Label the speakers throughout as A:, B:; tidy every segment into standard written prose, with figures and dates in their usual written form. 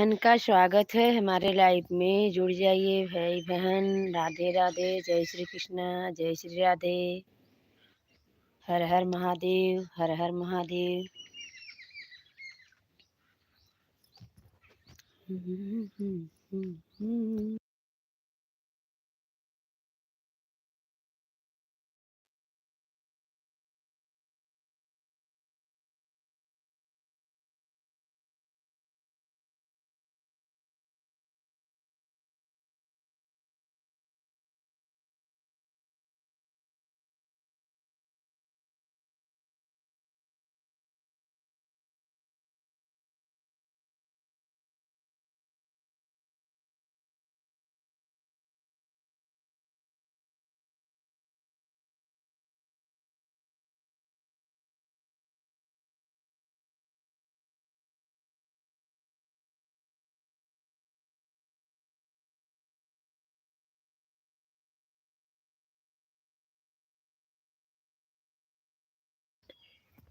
A: बहन का स्वागत है हमारे लाइफ में। जुड़ जाइए भाई बहन। राधे राधे, जय श्री कृष्णा, जय श्री राधे। हर हर महादेव, हर हर महादेव।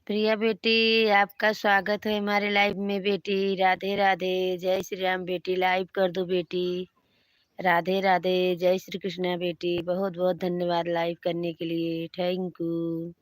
A: प्रिया बेटी, आपका स्वागत है हमारे लाइव में बेटी। राधे राधे, जय श्री राम बेटी। लाइव कर दो बेटी। राधे राधे, जय श्री कृष्णा बेटी। बहुत बहुत धन्यवाद लाइव करने के लिए। Thank you.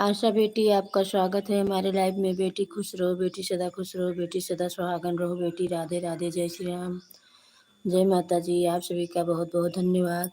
A: आशा बेटी, आपका स्वागत है हमारे लाइव में। बेटी खुश रहो, बेटी सदा खुश रहो, बेटी सदा सुहागन रहो। बेटी राधे राधे, जय श्री राम, जय माता जी। आप सभी का बहुत बहुत धन्यवाद।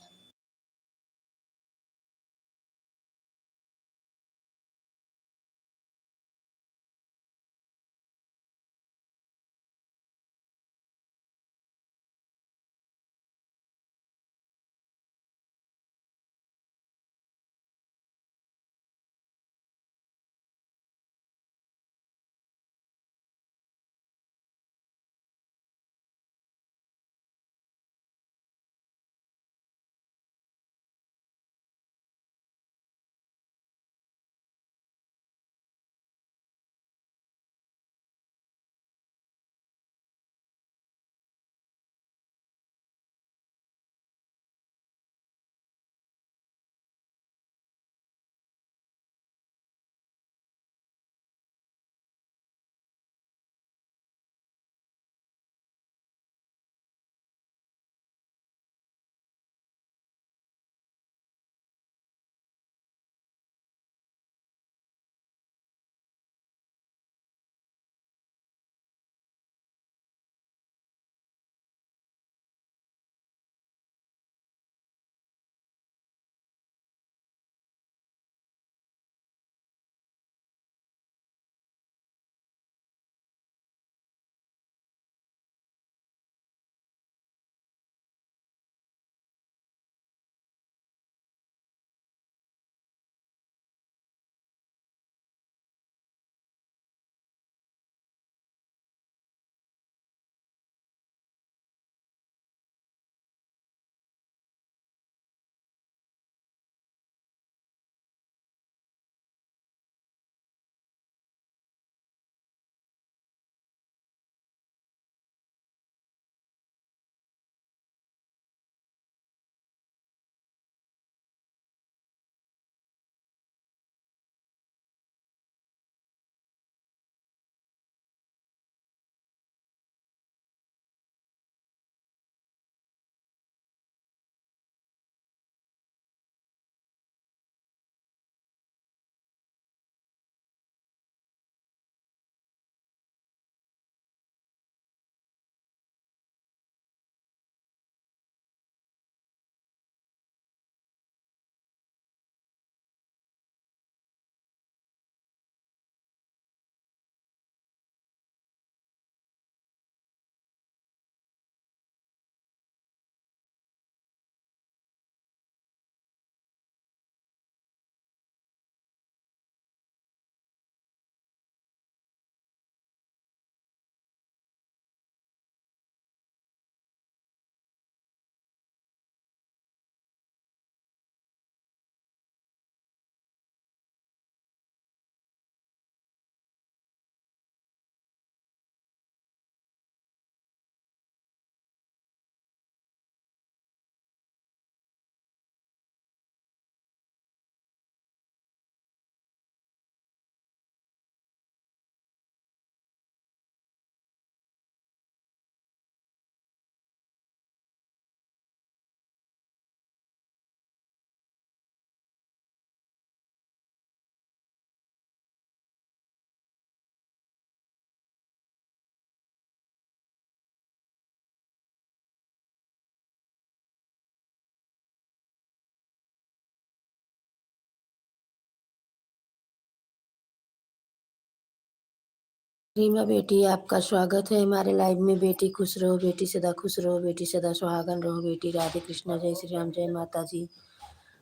A: रीमा बेटी, आपका स्वागत है हमारे लाइव में। बेटी खुश रहो, बेटी सदा खुश रहो, बेटी सदा सुहागन रहो। बेटी राधे कृष्णा, जय श्री राम, जय माता जी।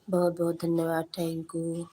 A: बहुत बहुत धन्यवाद। Thank you.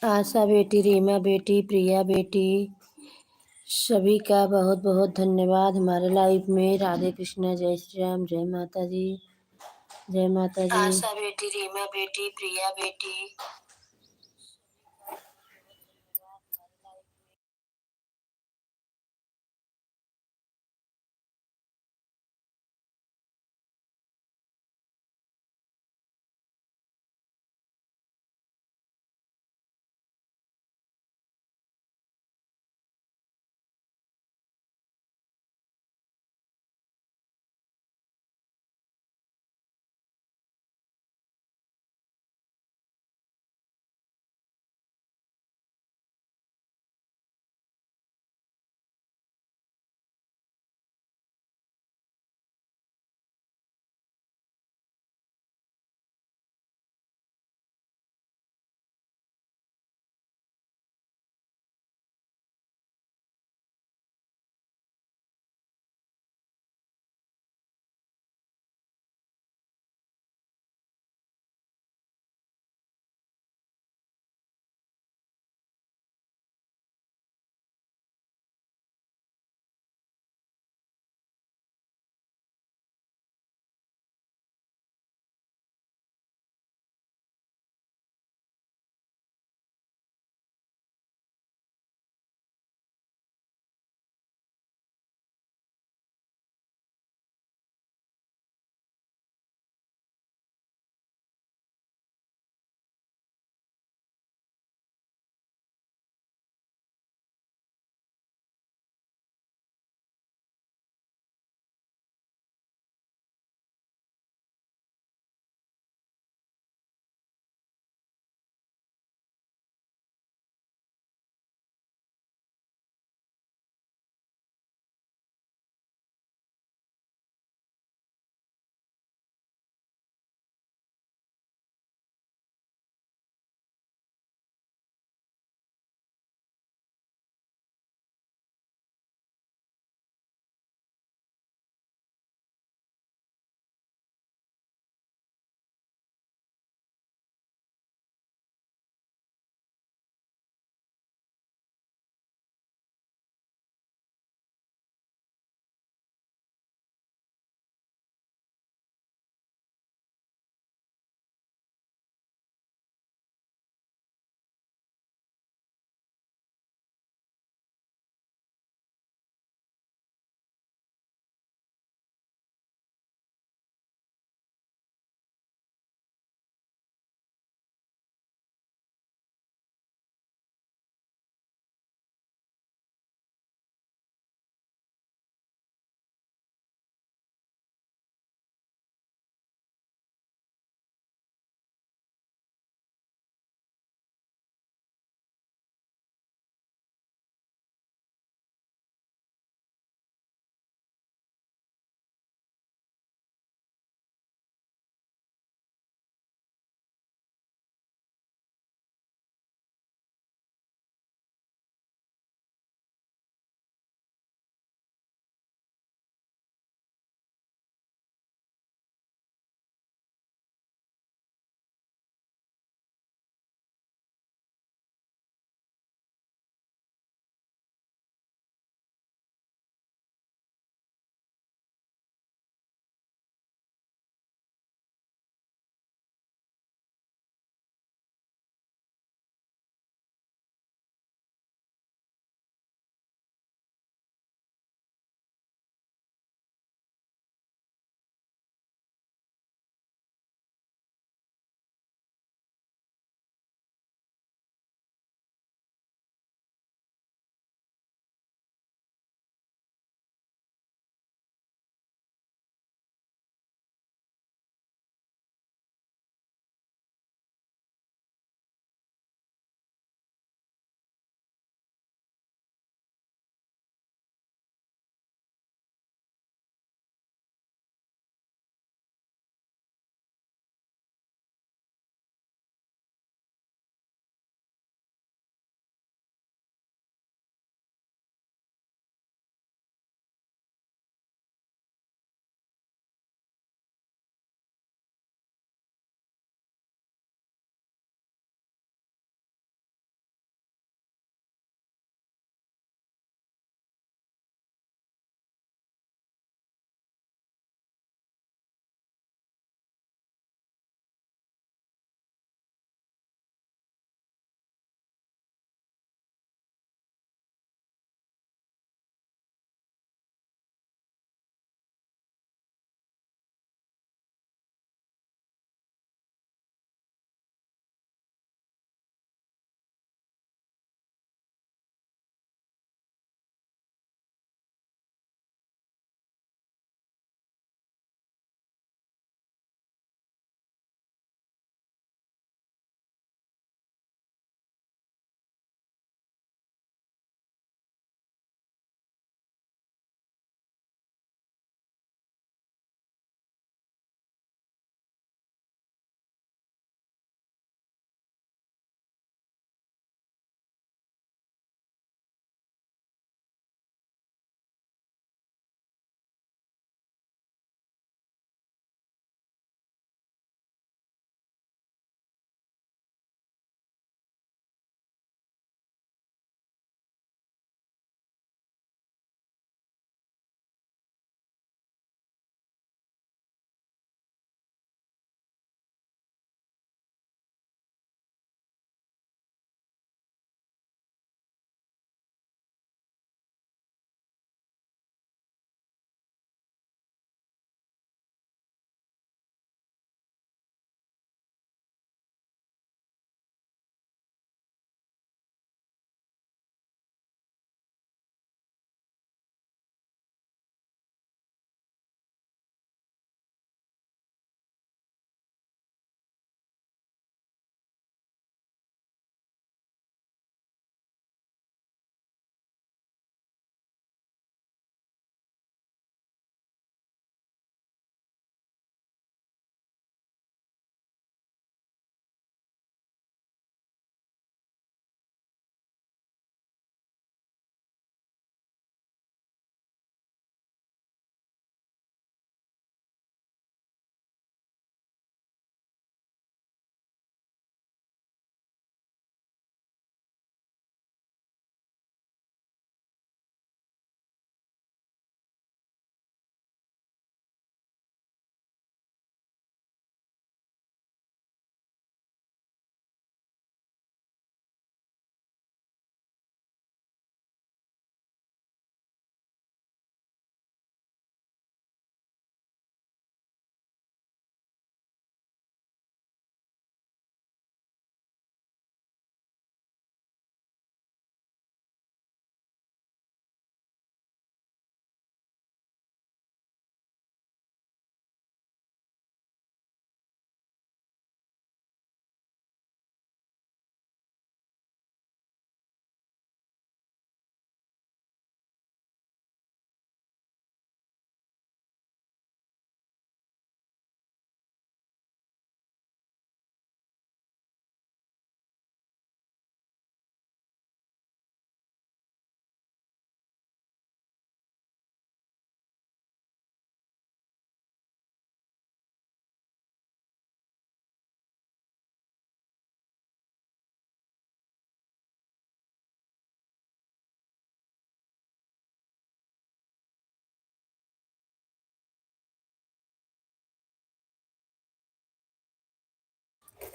A: आशा बेटी, रीमा बेटी, प्रिया बेटी, सभी का बहुत बहुत धन्यवाद हमारे लाइव में। राधे कृष्णा, जय श्री राम, जय माता जी, जय माता जी। आशा बेटी, रीमा बेटी, प्रिया बेटी।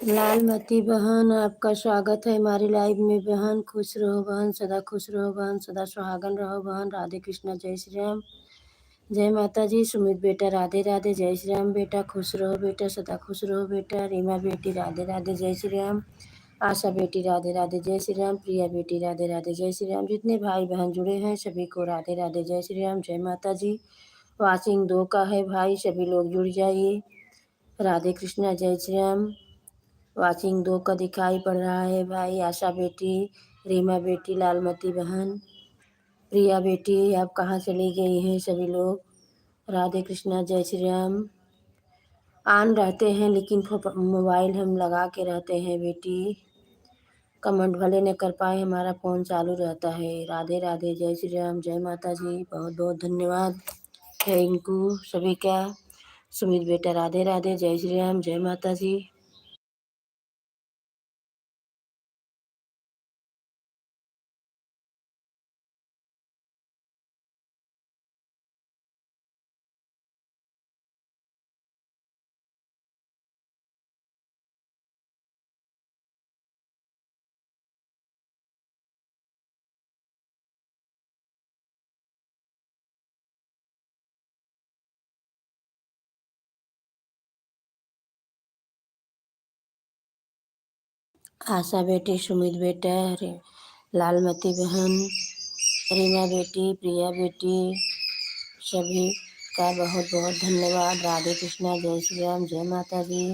A: लालमती बहन, आपका स्वागत है हमारी लाइव में बहन। खुश रहो बहन, सदा खुश रहो बहन, सदा सुहागन रहो बहन। राधे कृष्णा, जय श्री राम, जय माता जी। सुमित बेटा राधे राधे, जय श्री राम बेटा। खुश रहो बेटा, सदा खुश रहो बेटा। रीमा बेटी राधे राधे, जय श्री राम। आशा बेटी राधे राधे, जय श्री राम। प्रिया बेटी राधे राधे, जय श्री राम। जितने भाई बहन जुड़े हैं सभी को राधे राधे, जय श्री राम, जय माता जी। वाचिंग 2 का है भाई, सभी लोग जुड़ जाइए। राधे कृष्णा, जय श्री राम। वाचिंग 2 का दिखाई पड़ रहा है भाई। आशा बेटी, रीमा बेटी, लालमती बहन, प्रिया बेटी, आप कहाँ चली गई हैं सभी लोग। राधे कृष्णा, जय श्री राम। ऑन रहते हैं लेकिन मोबाइल हम लगा के रहते हैं बेटी। कमेंट भले न कर पाए, हमारा फ़ोन चालू रहता है। राधे राधे, जय श्री राम, जय माता जी। बहुत बहुत धन्यवाद थैंक यू सभी का। सुमित बेटा राधे राधे, जय श्री राम, जय माता जी। आशा बेटी, सुमित बेटा, लालमती बहन, रीमा बेटी, प्रिया बेटी, सभी का बहुत बहुत धन्यवाद। राधे कृष्णा, जय श्री राम, जय माता जी।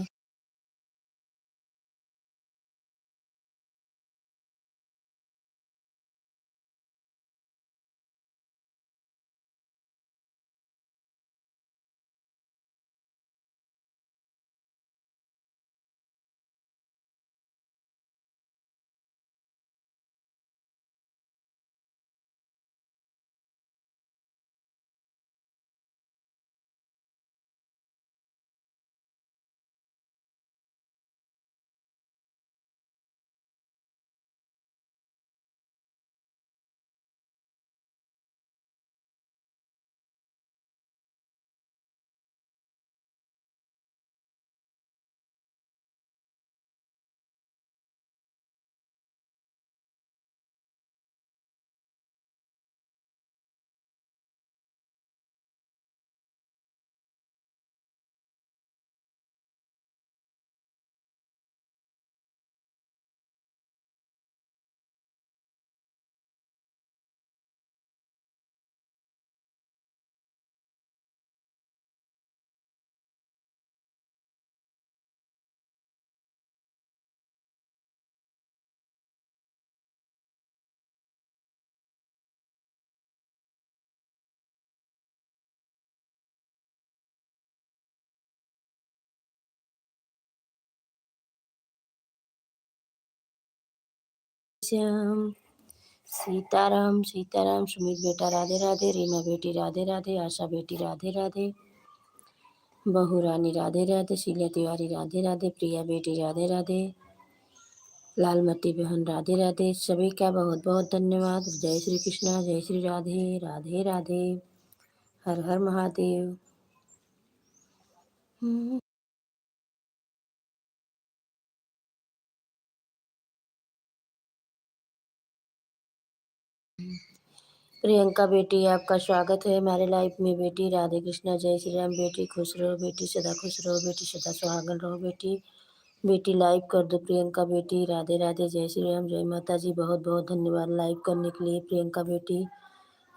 A: श्याम, सीताराम सीताराम। सुमित बेटा राधे राधे, रीमा बेटी राधे राधे, आशा बेटी राधे राधे, बहू रानी राधे राधे, शीला तिवारी राधे राधे, प्रिया बेटी राधे राधे, लालमती बहन राधे राधे। सभी का बहुत बहुत धन्यवाद। जय श्री कृष्णा, जय श्री राधे, राधे राधे, हर हर महादेव। प्रियंका बेटी, आपका स्वागत है हमारे लाइफ में बेटी। राधे कृष्णा, जय श्री राम बेटी। खुश रहो बेटी, सदा खुश रहो बेटी, सदा सुहागन रहो बेटी। बेटी लाइव कर दो प्रियंका बेटी। राधे राधे, जय श्री राम, जय माता जी। बहुत बहुत धन्यवाद लाइव करने के लिए प्रियंका बेटी।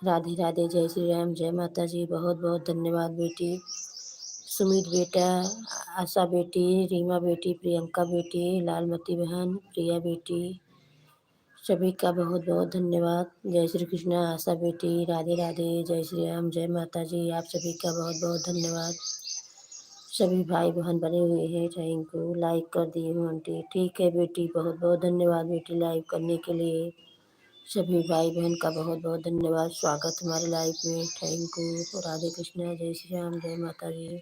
A: राधे राधे, जय श्री राम, जय माता जी। बहुत बहुत धन्यवाद बेटी। सुमित बेटा, आशा बेटी, रीमा बेटी, प्रियंका बेटी, लालमती बहन, प्रिया बेटी, सभी का बहुत बहुत धन्यवाद। जय श्री कृष्णा, आशा बेटी, राधे राधे, जय श्री राम, जय माता जी। आप सभी का बहुत बहुत धन्यवाद। सभी भाई बहन बने हुए हैं, थैंक यू। लाइक कर दिए हूँ आंटी, ठीक है बेटी। बहुत बहुत धन्यवाद बेटी लाइव करने के लिए। सभी भाई बहन का बहुत बहुत धन्यवाद। स्वागत हमारे लाइव में, थैंक यू। राधे कृष्णा, जय श्री राम, जय माता जी।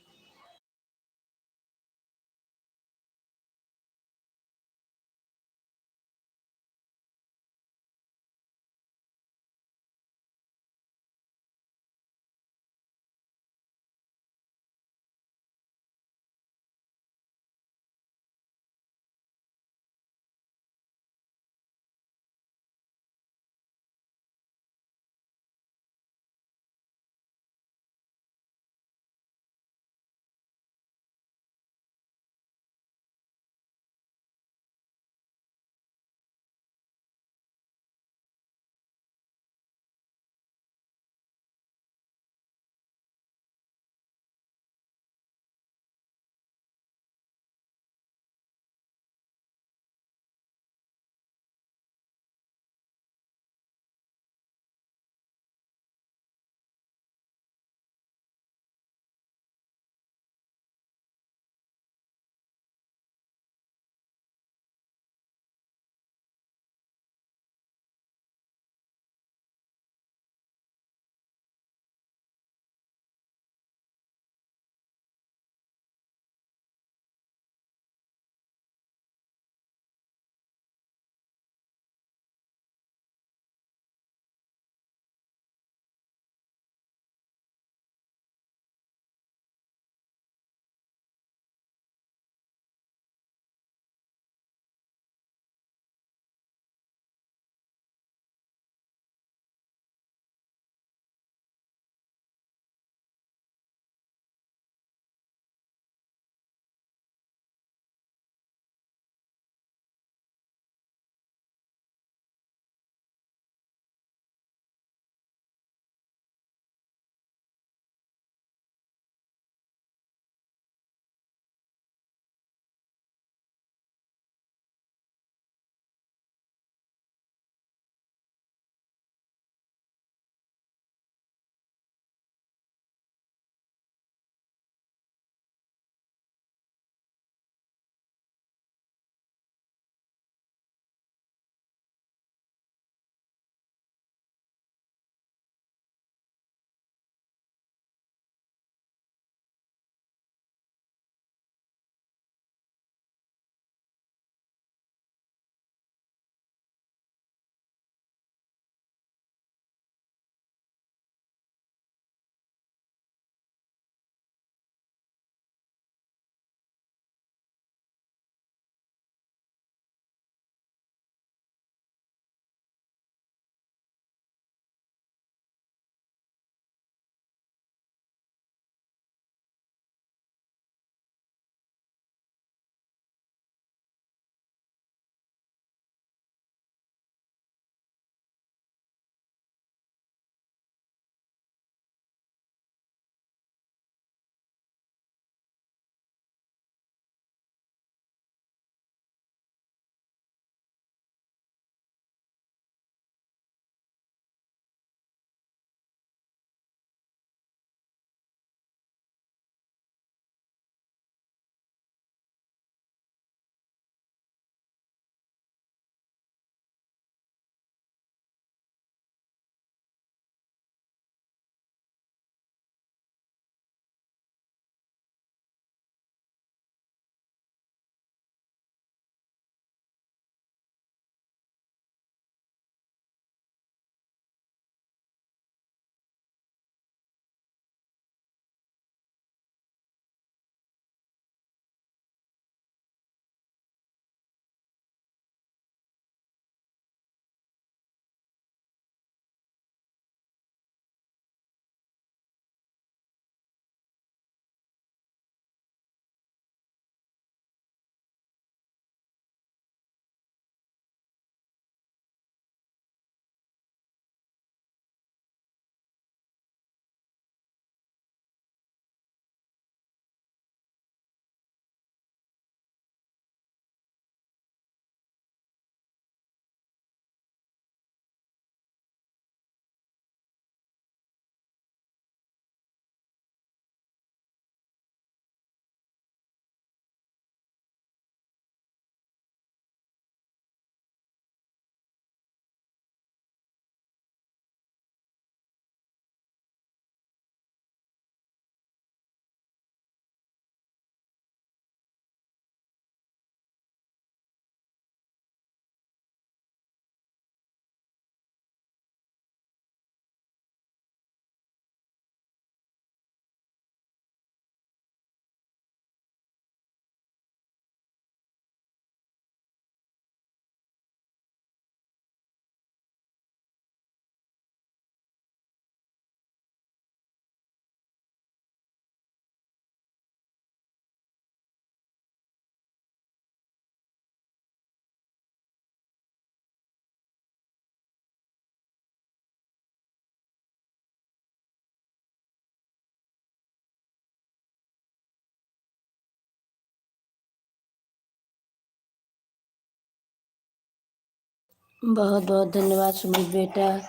A: बहुत बहुत धन्यवाद सुमित बेटा।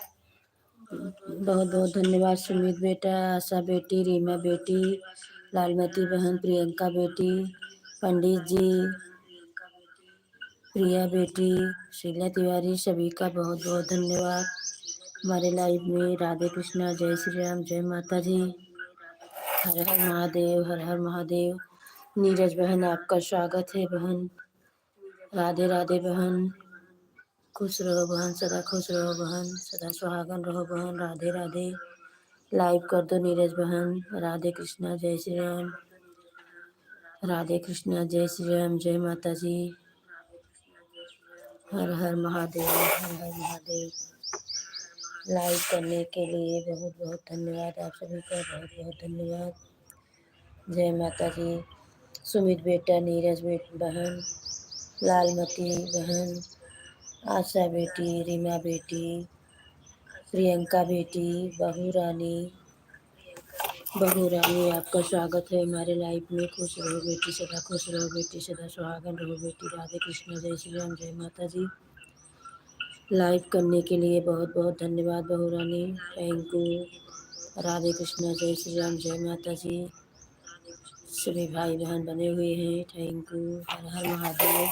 A: बहुत बहुत धन्यवाद सुमित बेटा, आशा बेटी, रीमा बेटी, लालमती बहन, प्रियंका बेटी, पंडित जी, प्रिया बेटी, शीला तिवारी, सभी का बहुत बहुत धन्यवाद। हमारे लाइव में राधे कृष्णा, जय श्री राम, जय माता जी, हर हर महादेव, हर हर महादेव। नीरज बहन, आपका स्वागत है बहन। राधे राधे बहन, खुश रहो बहन, सदा खुश रहो बहन, सदा सुहागन रहो बहन। राधे राधे। लाइव कर दो नीरज बहन। राधे कृष्णा, जय श्री राम, राधे कृष्णा, जय श्री राम, जय माता जी, हर हर महादेव, हर हर महादेव। लाइव करने के लिए बहुत बहुत धन्यवाद। आप सभी का बहुत बहुत धन्यवाद। जय माता जी। सुमित बेटा, नीरज बहन, लालमती बहन, आशा बेटी, रीमा बेटी, प्रियंका बेटी, बहू रानी, आपका स्वागत है हमारे लाइफ में। खुश रहो बेटी, सदा खुश रहो बेटी, सदा सुहागन रहो बेटी। राधे कृष्ण, जय श्री राम, जय माता जी। लाइव करने के लिए बहुत बहुत धन्यवाद बहू रानी, थैंक यू। राधे कृष्ण, जय श्री राम, जय माता जी। सभी भाई बहन बने हुए हैं, थैंक यू। हर हर महादेव।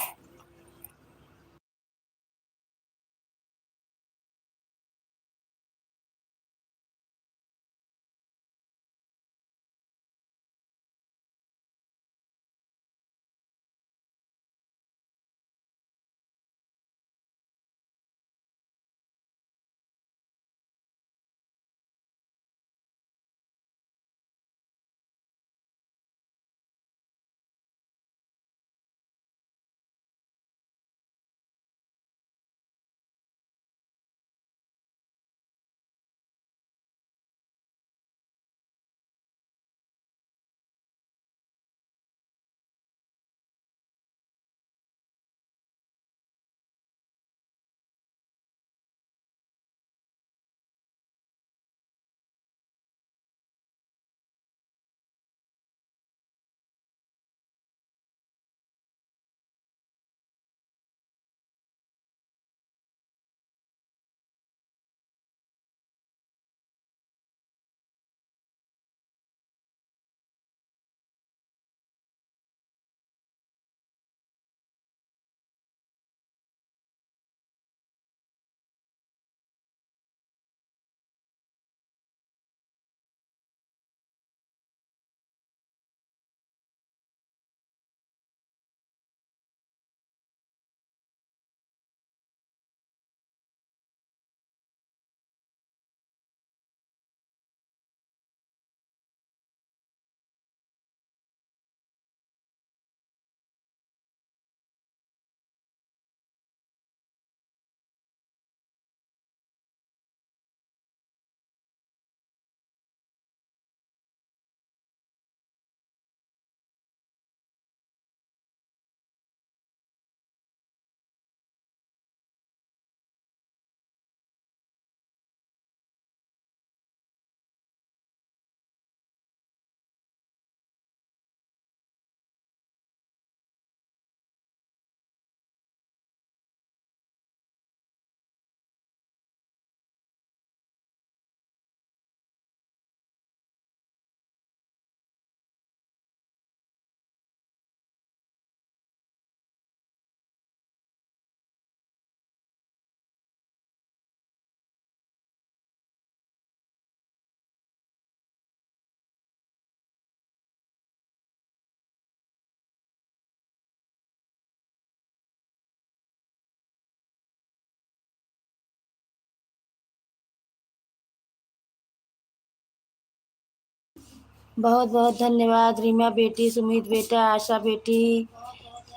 A: बहुत बहुत धन्यवाद रीमा बेटी, सुमित बेटा, आशा बेटी,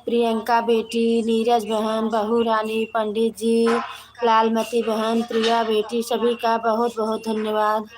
A: प्रियंका बेटी, नीरज बहन, बहू रानी, पंडित जी, लालमती बहन, प्रिया बेटी, सभी का बहुत बहुत धन्यवाद।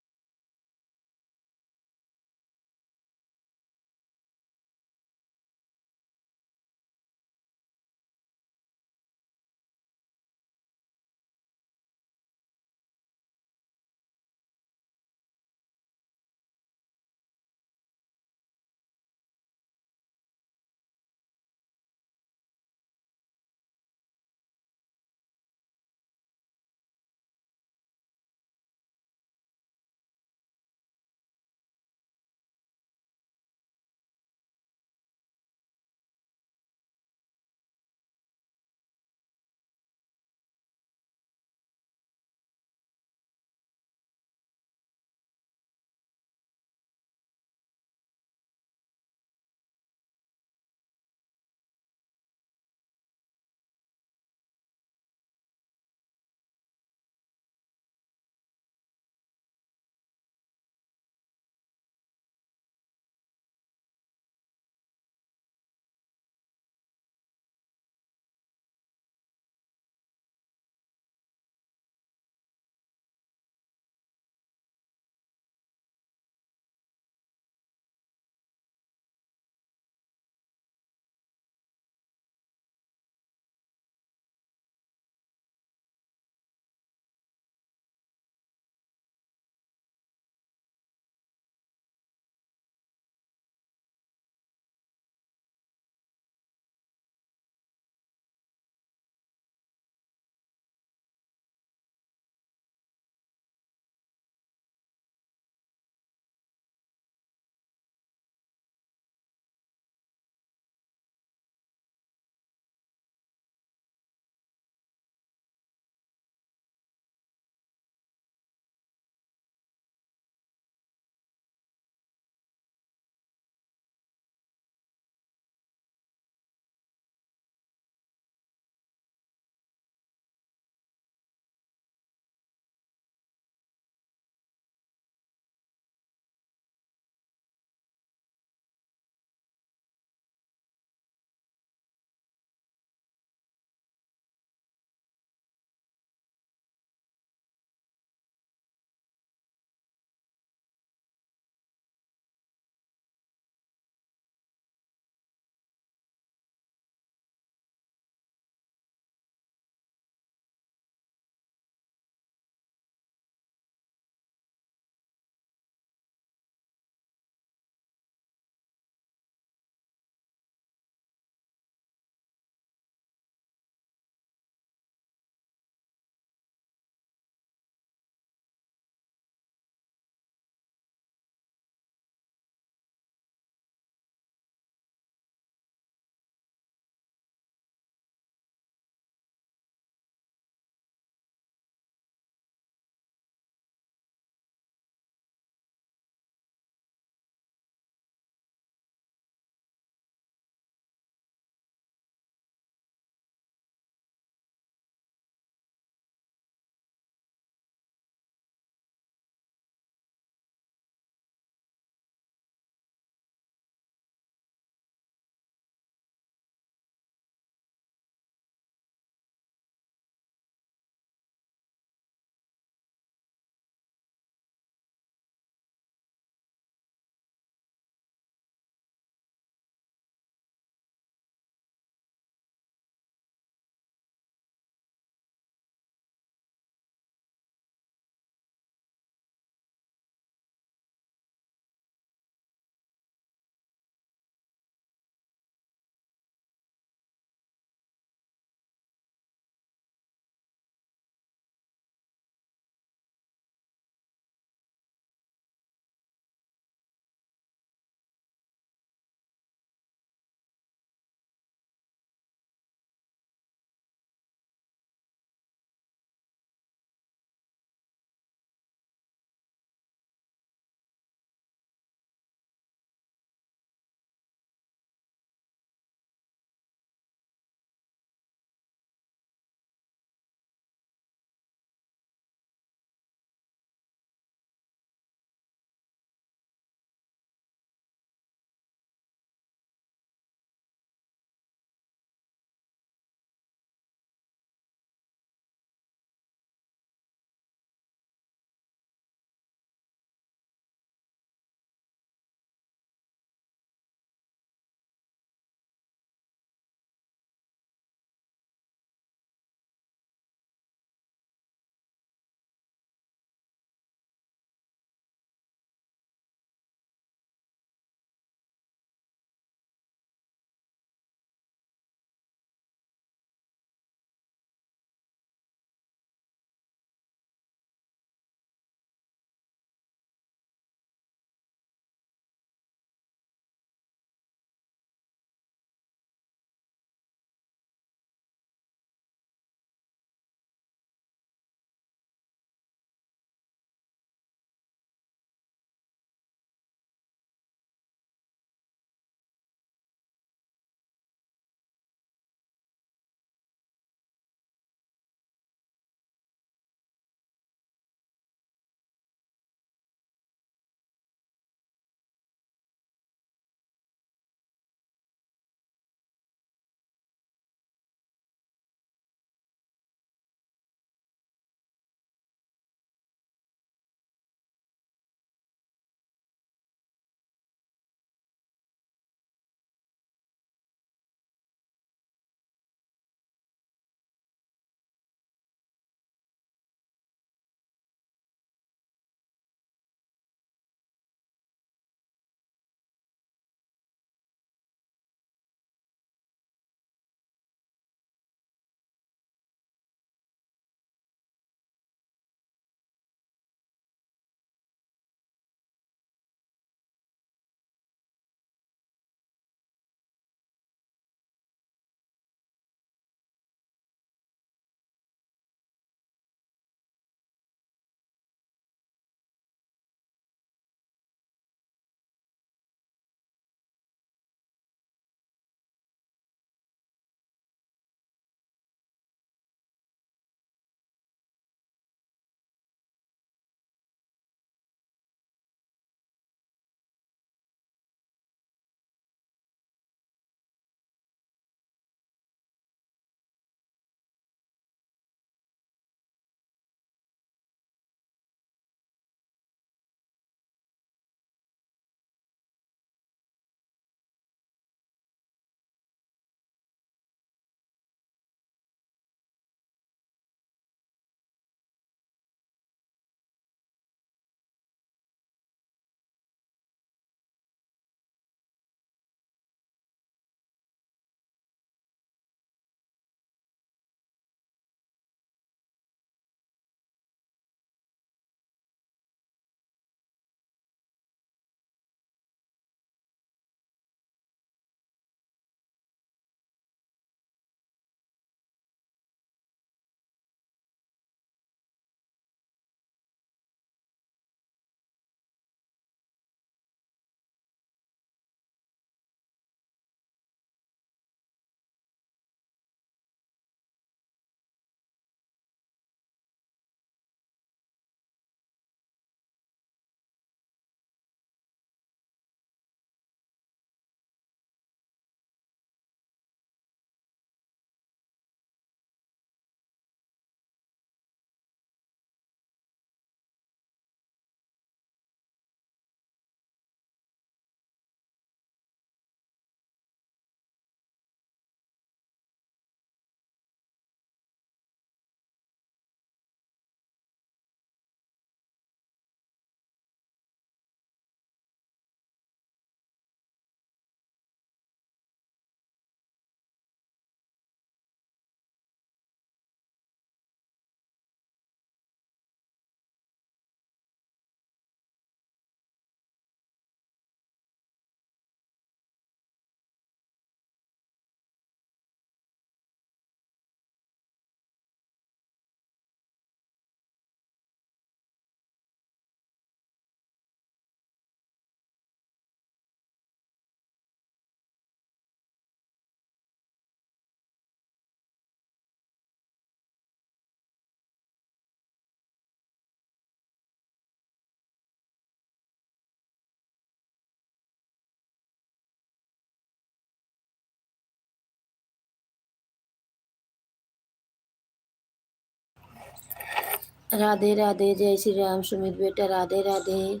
A: राधे राधे, जय श्री राम। सुमित बेटा राधे राधे।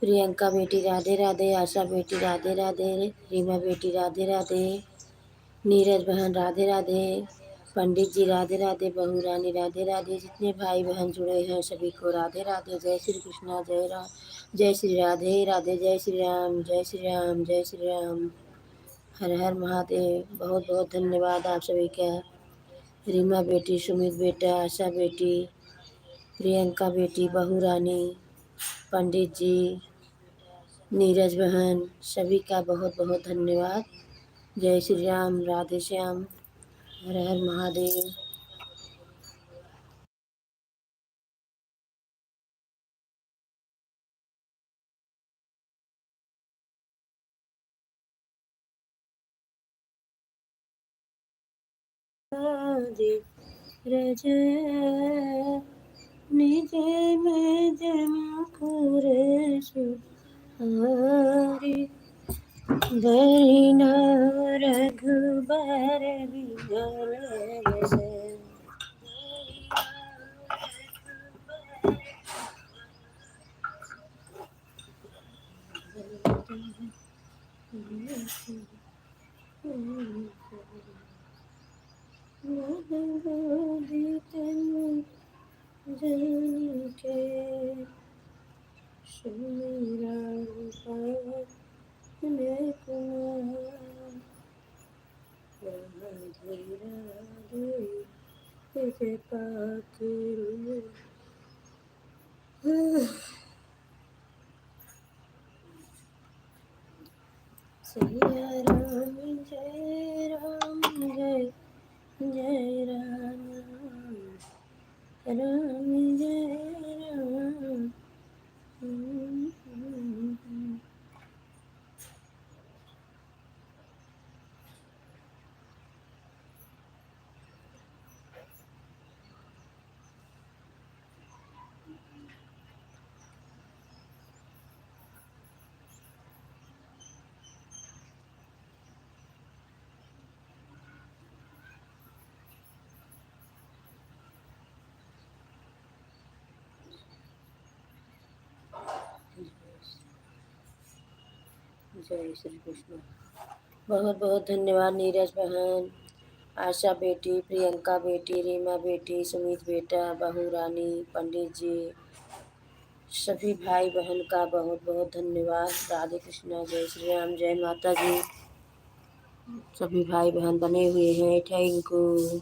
A: प्रियंका बेटी राधे राधे। आशा बेटी राधे राधे। रीमा बेटी राधे राधे। नीरज बहन राधे राधे। पंडित जी राधे राधे। बहू रानी राधे राधे। जितने भाई बहन जुड़े हैं सभी को राधे राधे। जय श्री कृष्णा, जय राम, जय श्री राधे राधे। जय श्री राम, जय श्री राम, जय श्री राम। हर हर महादेव। बहुत बहुत धन्यवाद आप सभी का। रीमा बेटी, सुमित बेटा, आशा बेटी, प्रियंका बेटी, बहू रानी, पंडित जी, नीरज बहन, सभी का बहुत बहुत धन्यवाद। जय श्री राम, राधे श्याम, हर हर महादेव। राधे रज निज में जमुकुरेशु हरि बरना रघुबर बिमल यश। जन के सुमिरा पवन कुमार। राधे राधे कृपा करो। सिया राम जय राम, जय जय राम, राम जय राम। जय श्री कृष्ण। बहुत बहुत धन्यवाद नीरज बहन, आशा बेटी, प्रियंका बेटी, रीमा बेटी, सुमित बेटा, बहू रानी, पंडित जी, सभी भाई बहन का बहुत बहुत धन्यवाद। राधे कृष्णा, जय श्री राम, जय माता जी। सभी भाई बहन बने हुए हैं। Thank you.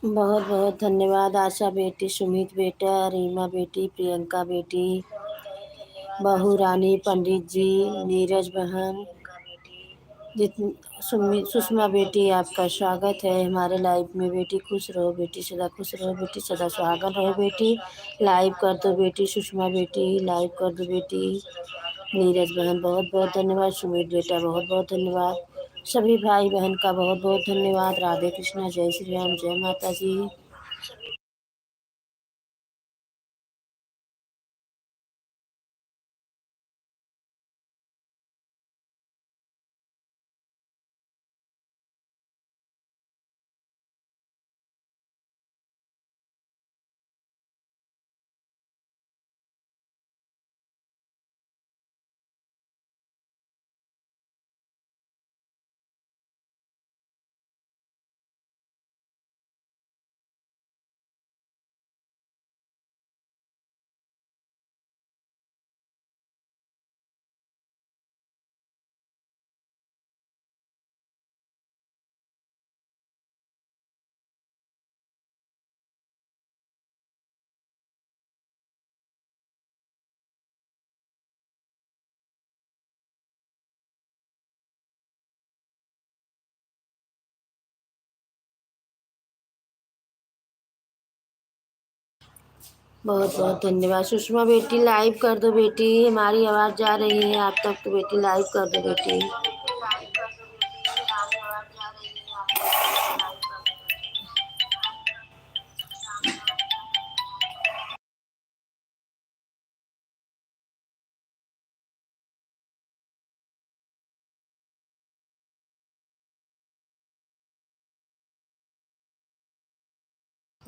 A: बहुत बहुत धन्यवाद आशा बेटी, सुमित बेटा, रीमा बेटी, प्रियंका बेटी, बहू रानी, पंडित जी, नीरज बहन, जितनी सुषमा बेटी, आपका स्वागत है हमारे लाइव में। बेटी खुश रहो, बेटी सदा खुश रहो, बेटी सदा सुहागन रहो। बेटी लाइव कर दो बेटी, सुषमा बेटी लाइव कर दो बेटी, नीरज बहन बहुत बहुत धन्यवाद, सुमित बेटा बहुत बहुत धन्यवाद, सभी भाई बहन का बहुत बहुत धन्यवाद। राधे कृष्णा, जय श्री राम, जय माता जी। बहुत बहुत धन्यवाद। सुषमा बेटी लाइव कर दो बेटी, हमारी आवाज़ जा रही है आप तक तो बेटी लाइव कर दो बेटी।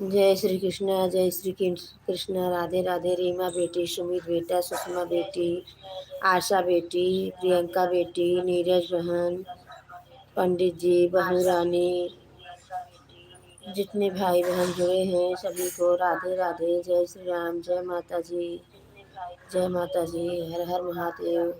A: जय श्री कृष्णा, जय श्री कृष्णा, राधे राधे। रीमा बेटी, सुमित बेटा, सुषमा बेटी, आशा बेटी, प्रियंका बेटी, नीरज बहन, पंडित जी, बहू रानी, जितने भाई बहन जुड़े हैं सभी को राधे राधे, जय श्री राम, जय माता जी, जय माता जी, हर हर महादेव।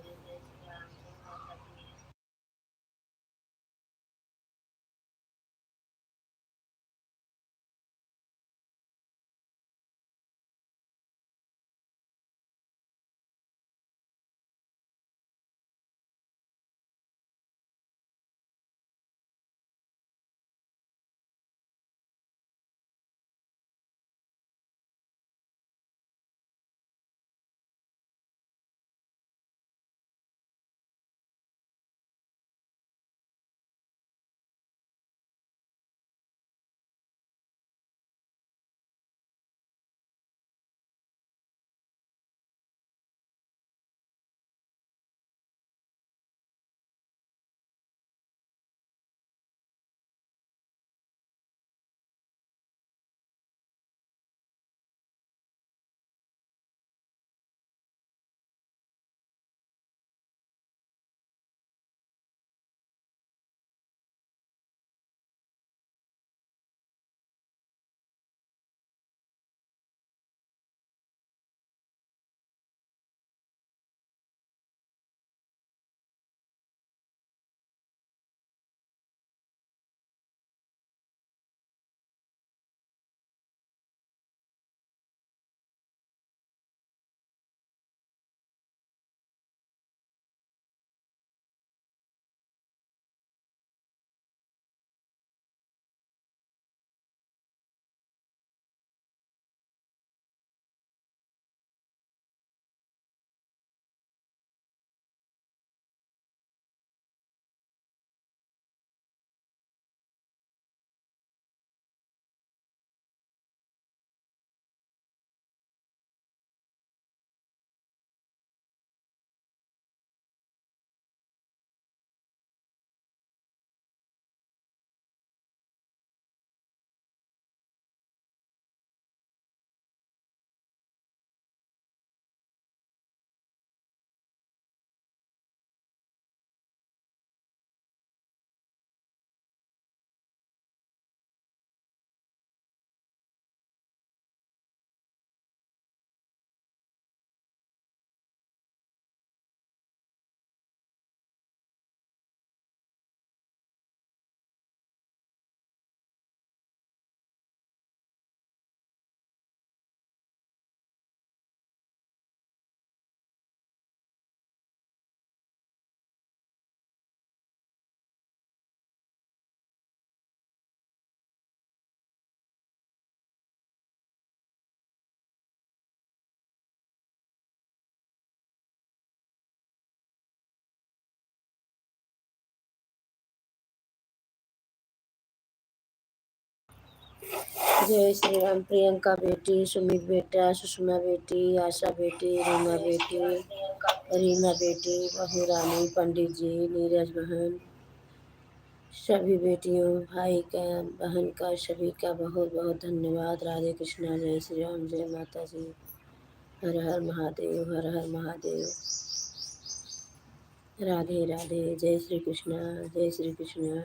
A: जय श्री राम। प्रियंका बेटी, सुमित बेटा, सुषमा बेटी, आशा बेटी, रीमा बेटी, बहू रानी, पंडित जी, नीरज बहन, सभी बेटियों, भाई का, बहन का, सभी का बहुत बहुत धन्यवाद। राधे कृष्णा, जय श्री राम, जय माता जी। हर हर महादेव, हर हर महादेव। राधे राधे, जय श्री कृष्णा, जय श्री कृष्णा।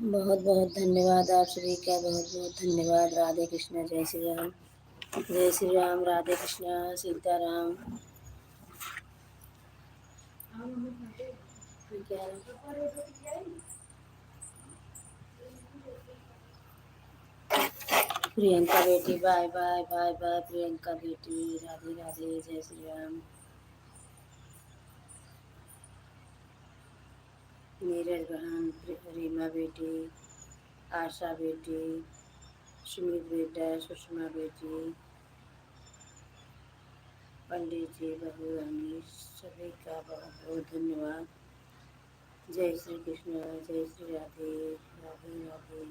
A: बहुत बहुत धन्यवाद आप सभी का, बहुत बहुत धन्यवाद। राधे कृष्णा, जय श्री राम। जय श्री राम, राधे कृष्णा, सीताराम। क्या प्रियंका बेटी, bye bye bye bye. Priyanka बेटी, राधे राधे, जय श्री राम। नीरज बहन, रीमा बेटी, आशा बेटी, सुमित बेटा, सुषमा बेटी, पंडित जी, बहू रानी, सभी का बहुत बहुत धन्यवाद। जय श्री कृष्ण, जय श्री राधे, राधे राधे।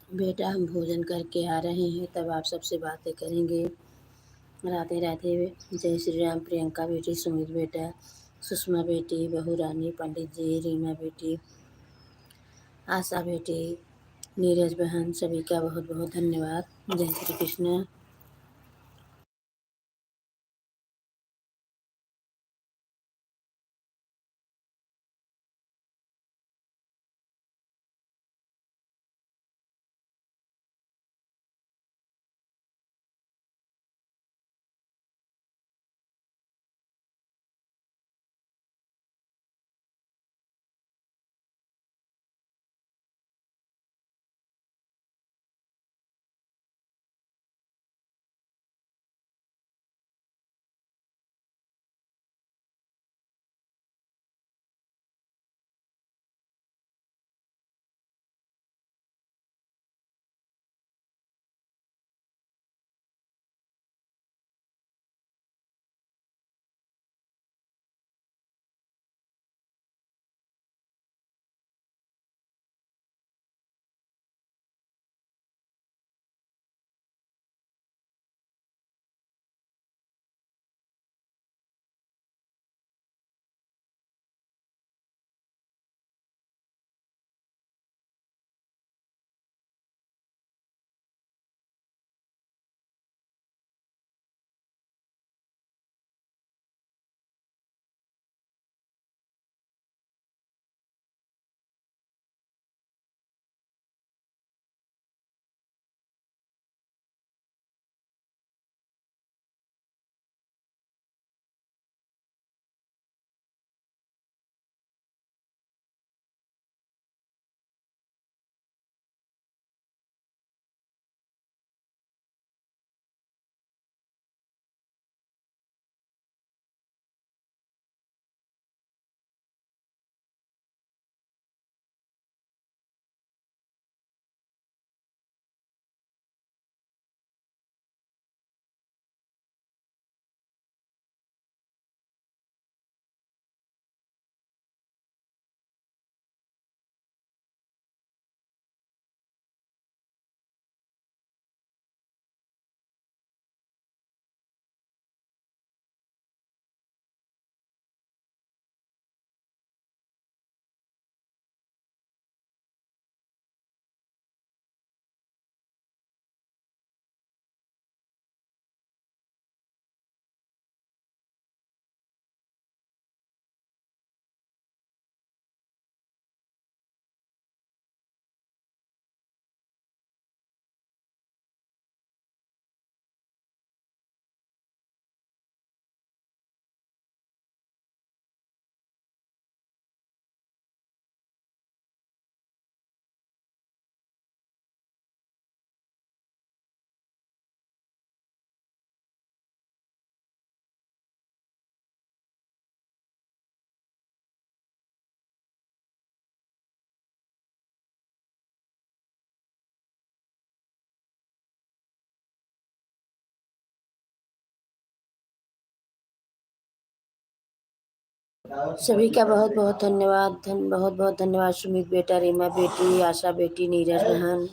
A: बेटा हम भोजन करके आ रहे हैं, तब आप सबसे बातें करेंगे। राधे राधे। जय श्री राम। प्रियंका बेटी, सुमित बेटा, सुषमा बेटी, बहू रानी, पंडित जी, रीमा बेटी, आशा बेटी, नीरज बहन, सभी का बहुत बहुत धन्यवाद। जय श्री कृष्ण। सभी का बहुत बहुत धन्यवाद। बहुत बहुत धन्यवाद। सुमित बेटा, रीमा बेटी, आशा बेटी, नीरज बहन,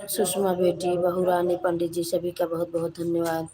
A: सुषमा बेटी, बहुरानी पंडित जी, सभी का बहुत बहुत धन्यवाद।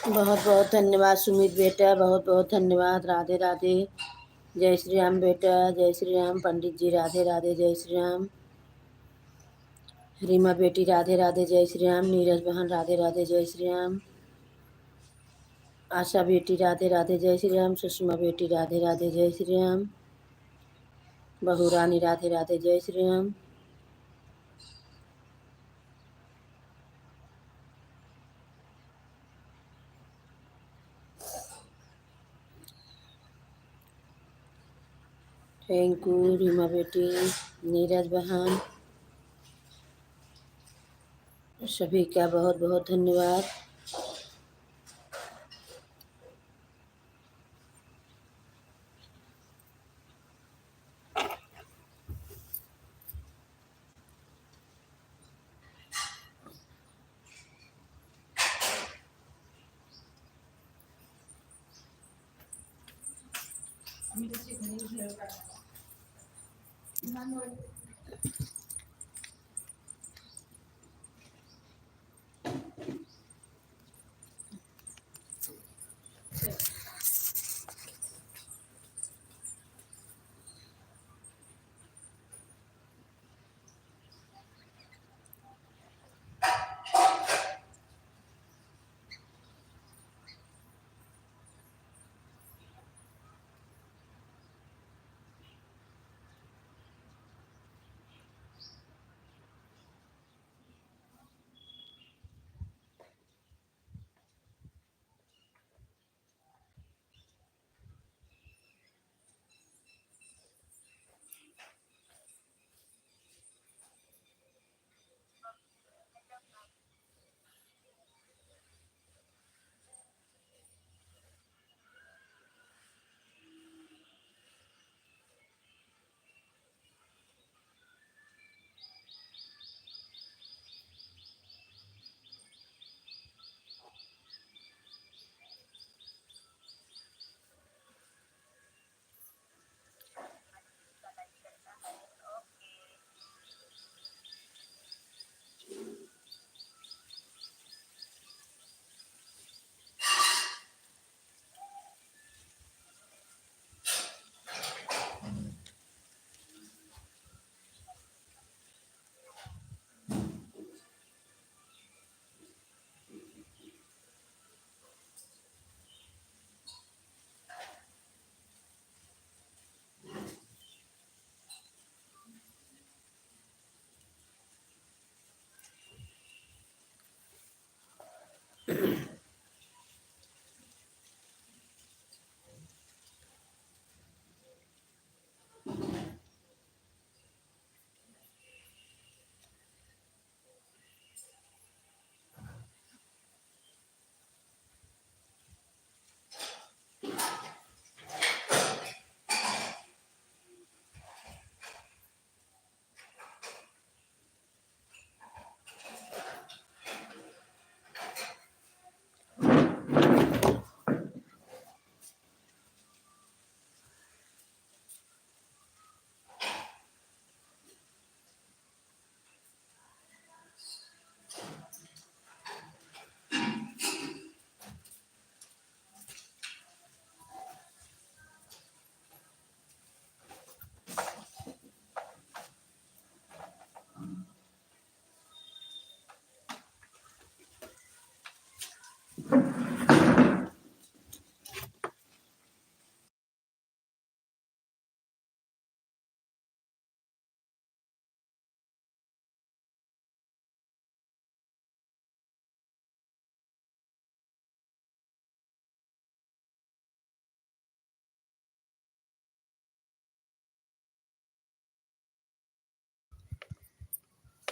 A: बहुत बहुत धन्यवाद सुमित बेटा, बहुत बहुत धन्यवाद। राधे राधे। जय श्री राम बेटा, जय श्री राम। पंडित जी राधे राधे, जय श्री राम। रीमा बेटी राधे राधे, जय श्री राम। नीरज बहन राधे राधे, जय श्री राम। आशा बेटी राधे राधे, जय श्री राम। सुषमा बेटी राधे राधे, जय श्री राम। बहू रानी राधे राधे, जय श्री राम। थैंक यू रीमा बेटी, नीरज बहन, सभी का बहुत बहुत धन्यवाद।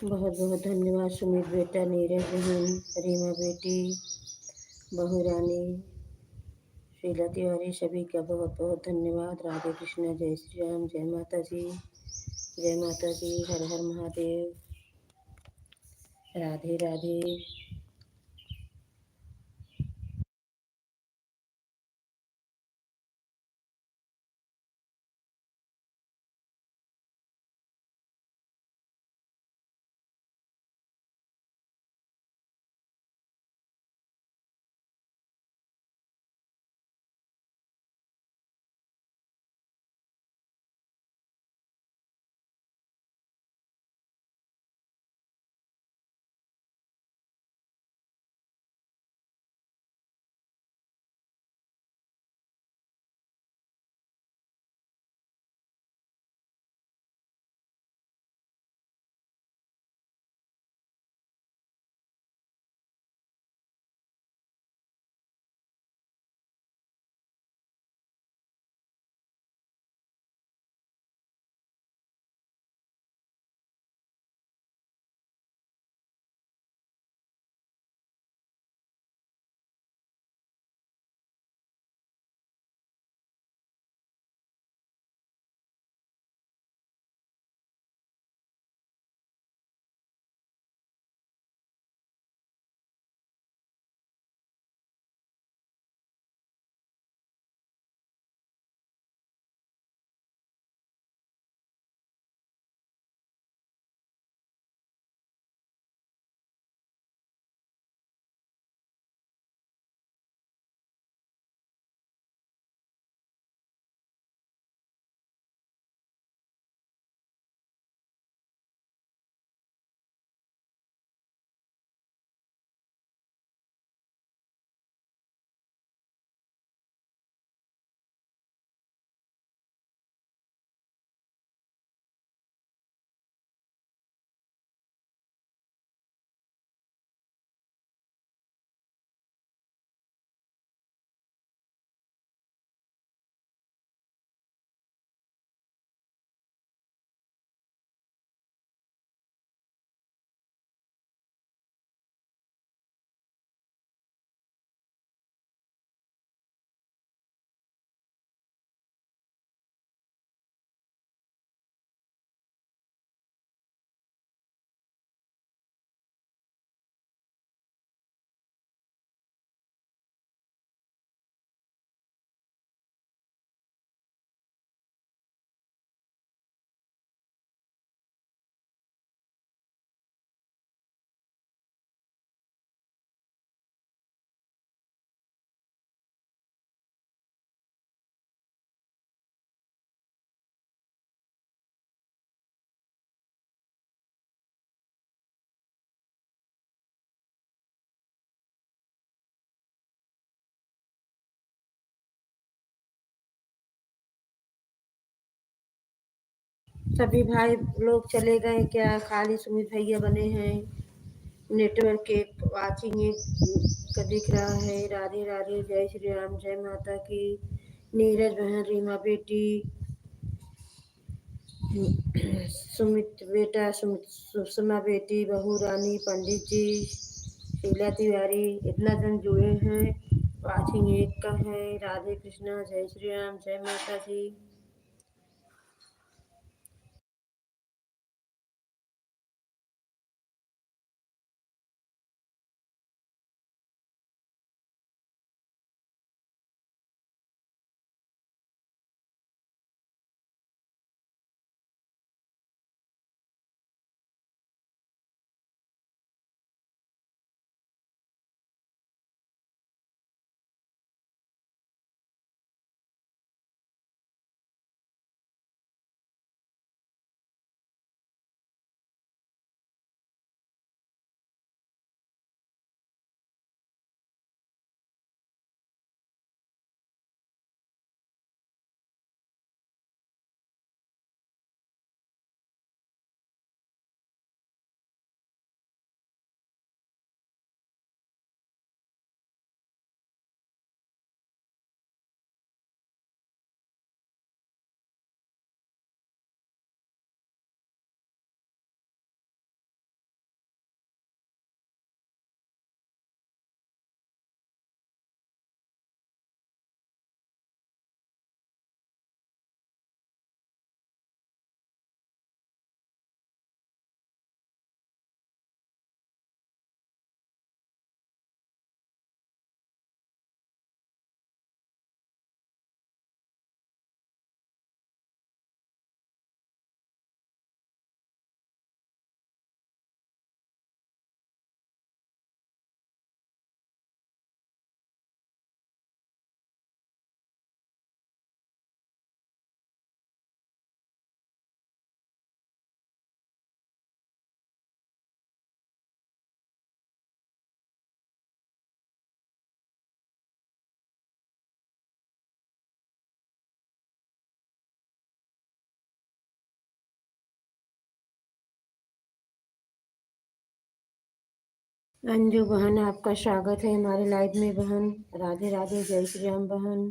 A: बहुत बहुत धन्यवाद सुमित बेटा, नीरज बहन, रीमा बेटी, बहू रानी, शीला तिवारी, सभी का बहुत बहुत धन्यवाद। राधे कृष्णा, जय श्री राम, जय माता जी, जय माता जी, हर हर महादेव, राधे राधे। सभी भाई लोग चले गए क्या? खाली सुमित भैया बने हैं। नेटवर्क के वाचिंग का दिख रहा है। राधे राधे, जय श्री राम, जय माता की। नीरज बहन, रीमा बेटी, सुमित बेटा, सुषमा बेटी, बहू रानी, पंडित जी, शीला तिवारी, इतना जन जुड़े हैं। वाचिंग एक का है। राधे कृष्णा, जय श्री राम, जय माता जी। अंजू बहन, आपका स्वागत है हमारे लाइव में बहन। राधे राधे, जय श्री राम बहन।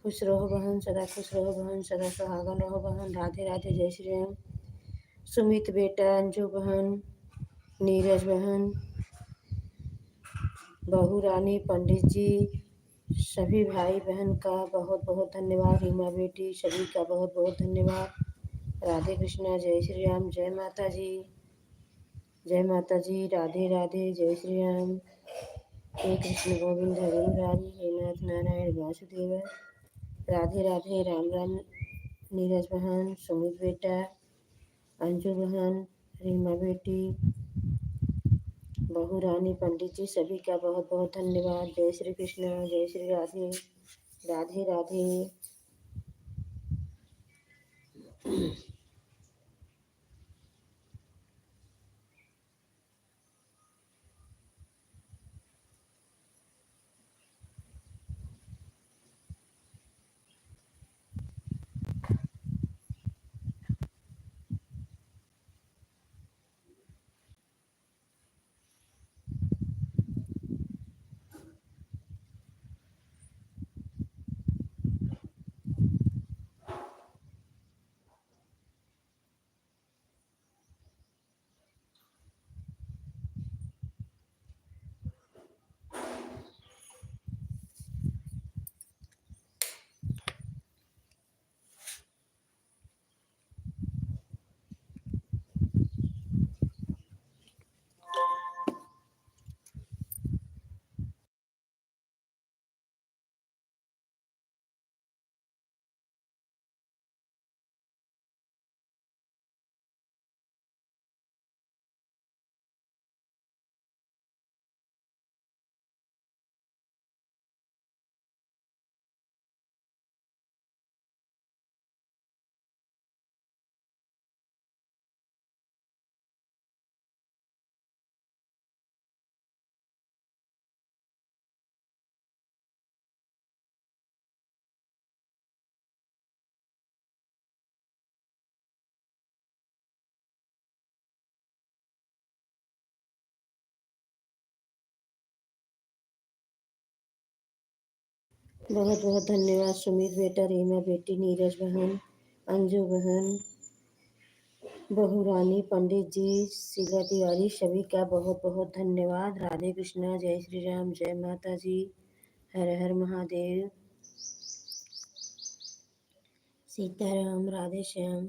A: खुश रहो बहन, सदा खुश रहो बहन, सदा सुहागन रहो बहन। राधे राधे, जय श्री राम। सुमित बेटा, अंजू बहन, नीरज बहन, बहू रानी, पंडित जी, सभी भाई बहन का बहुत बहुत धन्यवाद। रीमा बेटी, सभी का बहुत बहुत धन्यवाद। राधे कृष्णा, जय श्री राम, जय माता जी, जय माता जी। राधे राधे, जय श्री राम। हे कृष्ण गोविंद हरे मुरारी, हे नाथ नारायण वासुदेव। राधे राधे, राम राम। नीरज बहन, सुमित बेटा, अंजू बहन, रीमा बेटी, बहू रानी, पंडित जी, सभी का बहुत बहुत धन्यवाद। जय श्री कृष्ण, जय श्री राधे। राधे राधे। बहुत बहुत धन्यवाद सुमित बेटा, रीमा बेटी, नीरज बहन, अंजू बहन, बहुरानी, पंडित जी, शीला तिवारी, सभी का बहुत बहुत धन्यवाद। राधे कृष्णा, जय श्री राम, जय माता जी, हर हर महादेव, सीताराम, राधे श्याम।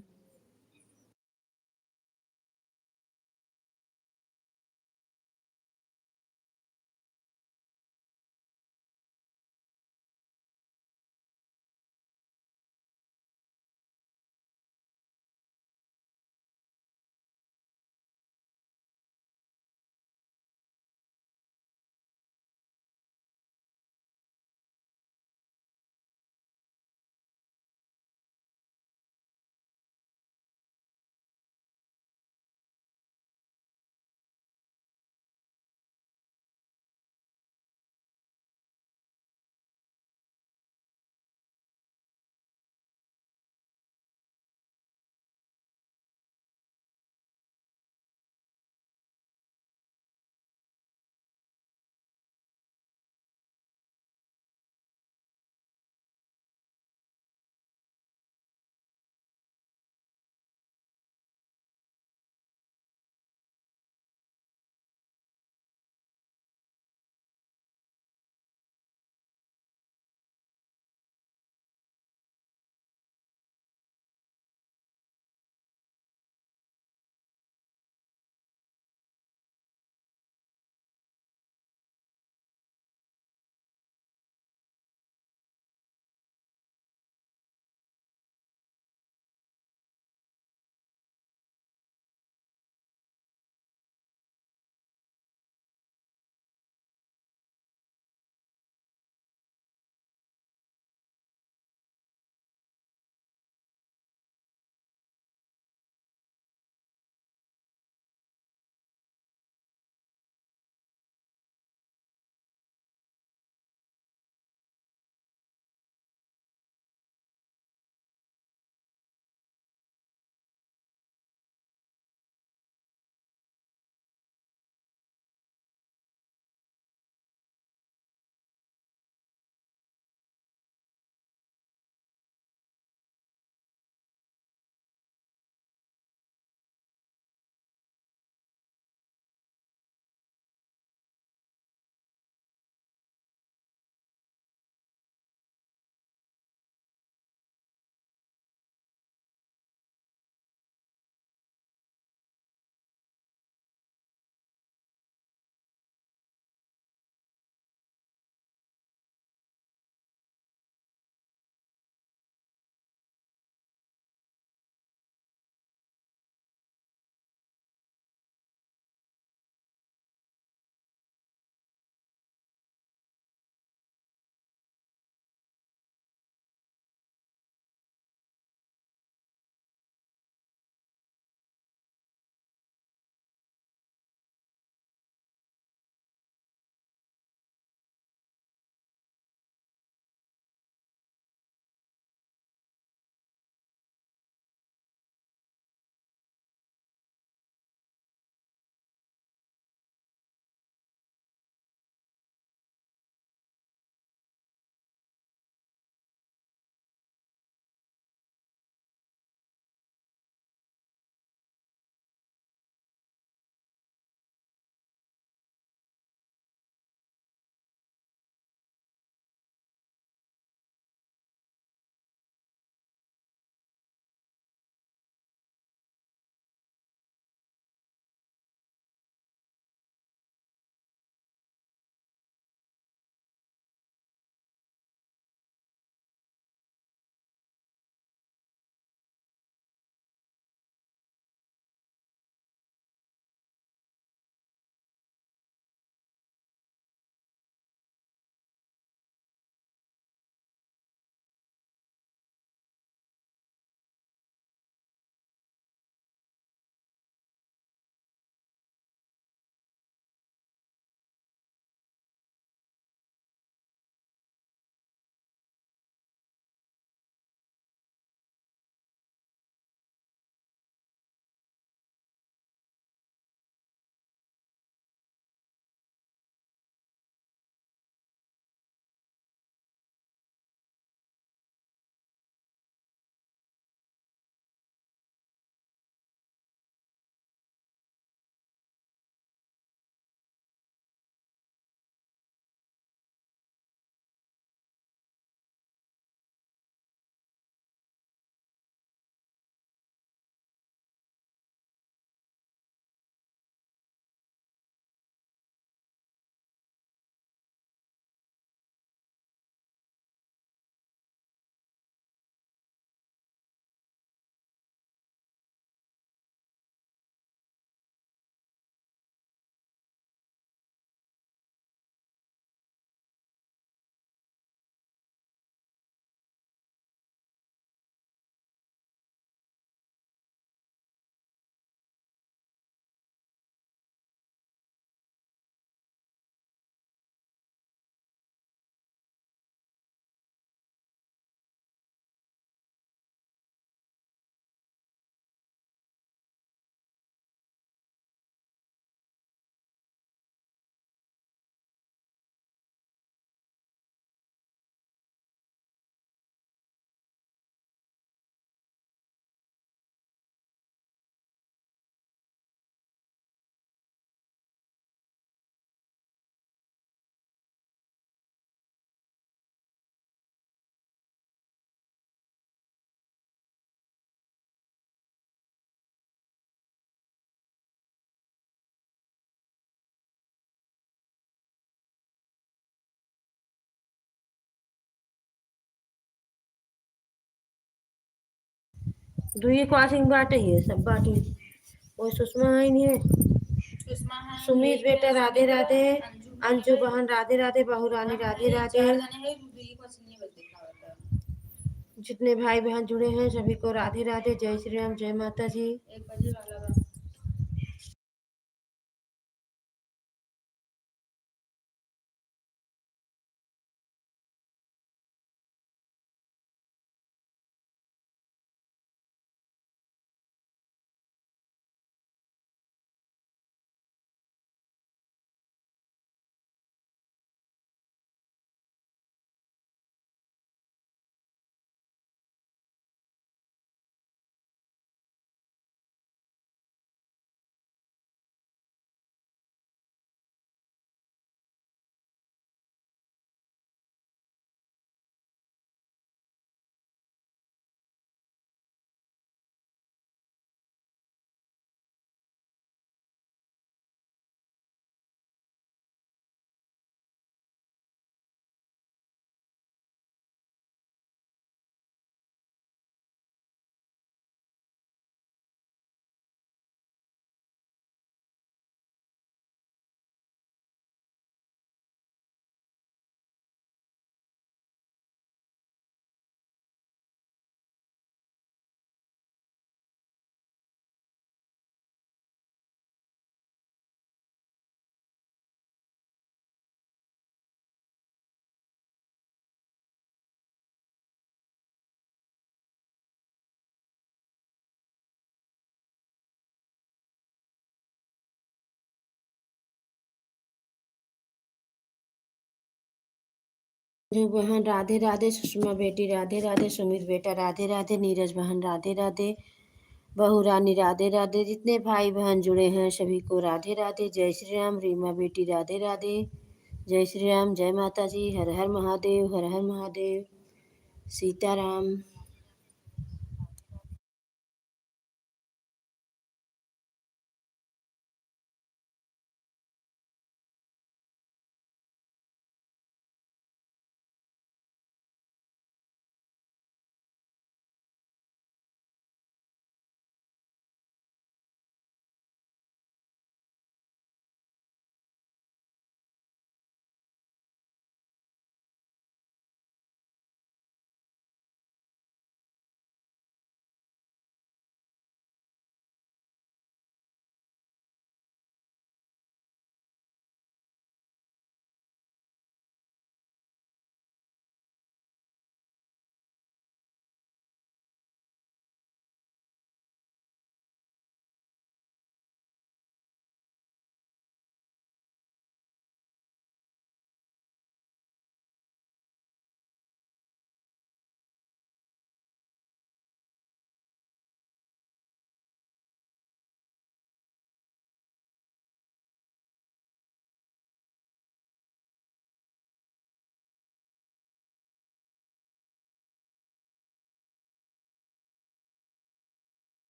A: दुई क्वासिंग बाटे ही है, सब बाटे। वो सुषमा है नहीं है, सुमित बेटा राधे राधे, अंजू बहन राधे राधे, बहू रानी राधे राधे, जितने भाई बहन जुड़े हैं सभी को राधे राधे, जय श्री राम, जय माता जी। अंजू बहन राधे राधे, सुषमा बेटी राधे राधे, सुमित बेटा राधे राधे, नीरज बहन राधे राधे, बहू रानी राधे राधे, जितने भाई बहन जुड़े हैं सभी को राधे राधे, जय श्री राम, रीमा बेटी राधे राधे, जय श्री राम, जय माता जी, हर हर महादेव, हर हर महादेव, सीताराम।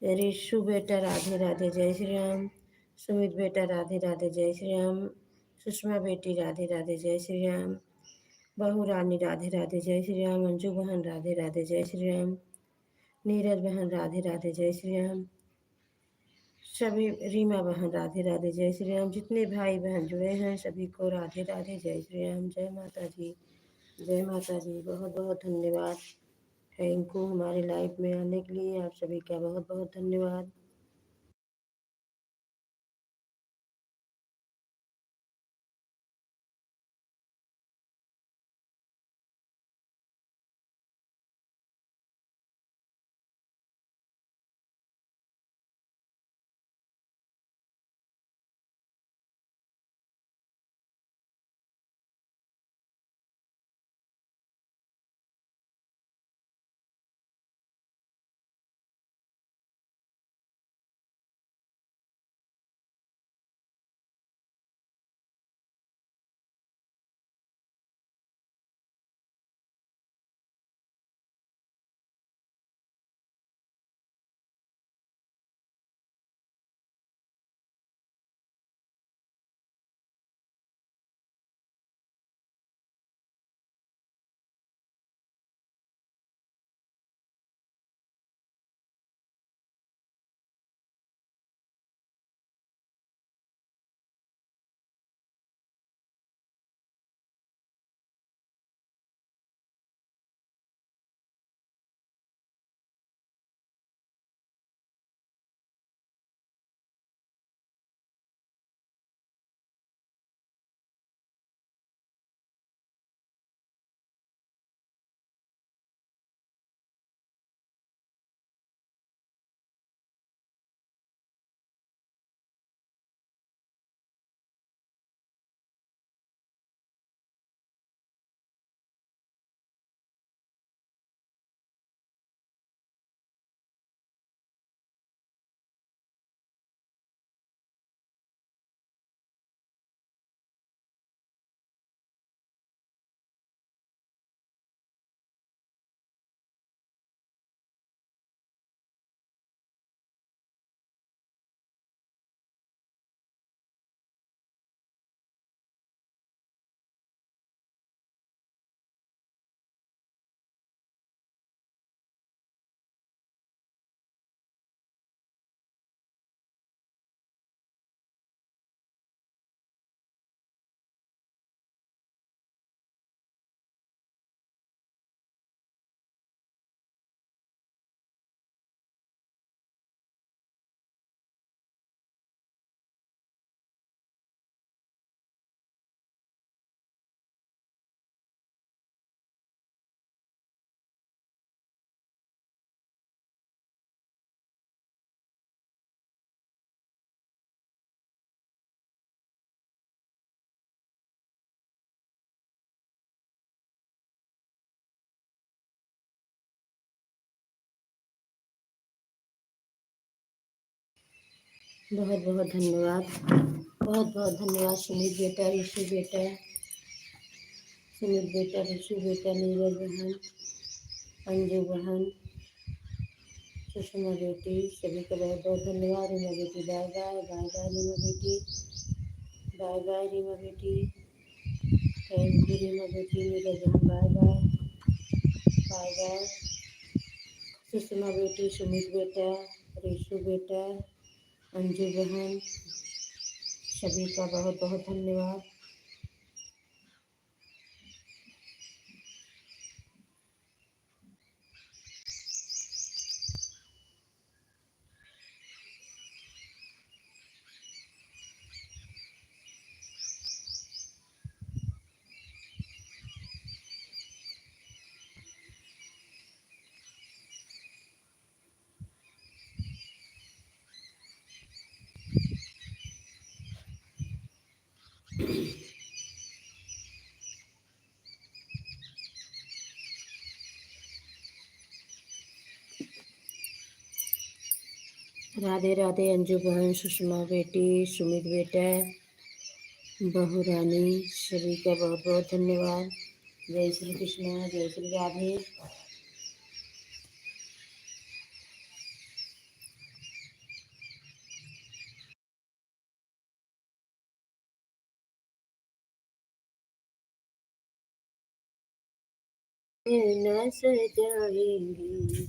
A: रिशु बेटा राधे राधे जय श्री राम। सुमित बेटा राधे राधे जय श्री राम। सुषमा बेटी राधे राधे जय श्री राम। बहू रानी राधे राधे जय श्री राम। अंजू बहन राधे राधे जय श्री राम। नीरज बहन राधे राधे जय श्री राम। सभी रीमा बहन राधे राधे जय श्री राम। जितने भाई बहन जुड़े हैं सभी को राधे राधे जय श्री राम। जय माता जी, जय माता जी। बहुत बहुत धन्यवाद थैंक यू हमारे लाइफ में आने के लिए। आप सभी का बहुत बहुत धन्यवाद। बहुत बहुत धन्यवाद। बहुत बहुत धन्यवाद सुमित बेटा, ऋषि बेटा, सुमित बेटा, ऋषि बेटा, नीरज बहन, अंजू बहन, सुषमा बेटी, सभी का बहुत बहुत धन्यवाद। रीमा बेटी bye bye, bye bye Reema बेटी, बाय बाय रीमा बेटी, थैंक यू रीमा बेटी। नीरज बहन bye bye, bye bye. Sushma बेटी, सुमित बेटा, ऋषु बेटा, अंजू बहन, सभी का बहुत बहुत धन्यवाद। राधे राधे अंजू बहन, सुषमा बेटी, सुमित बेटा, बहू रानी, सभी का बहुत बहुत धन्यवाद। जय श्री कृष्ण, जय श्री राधे। न सजाएंगे।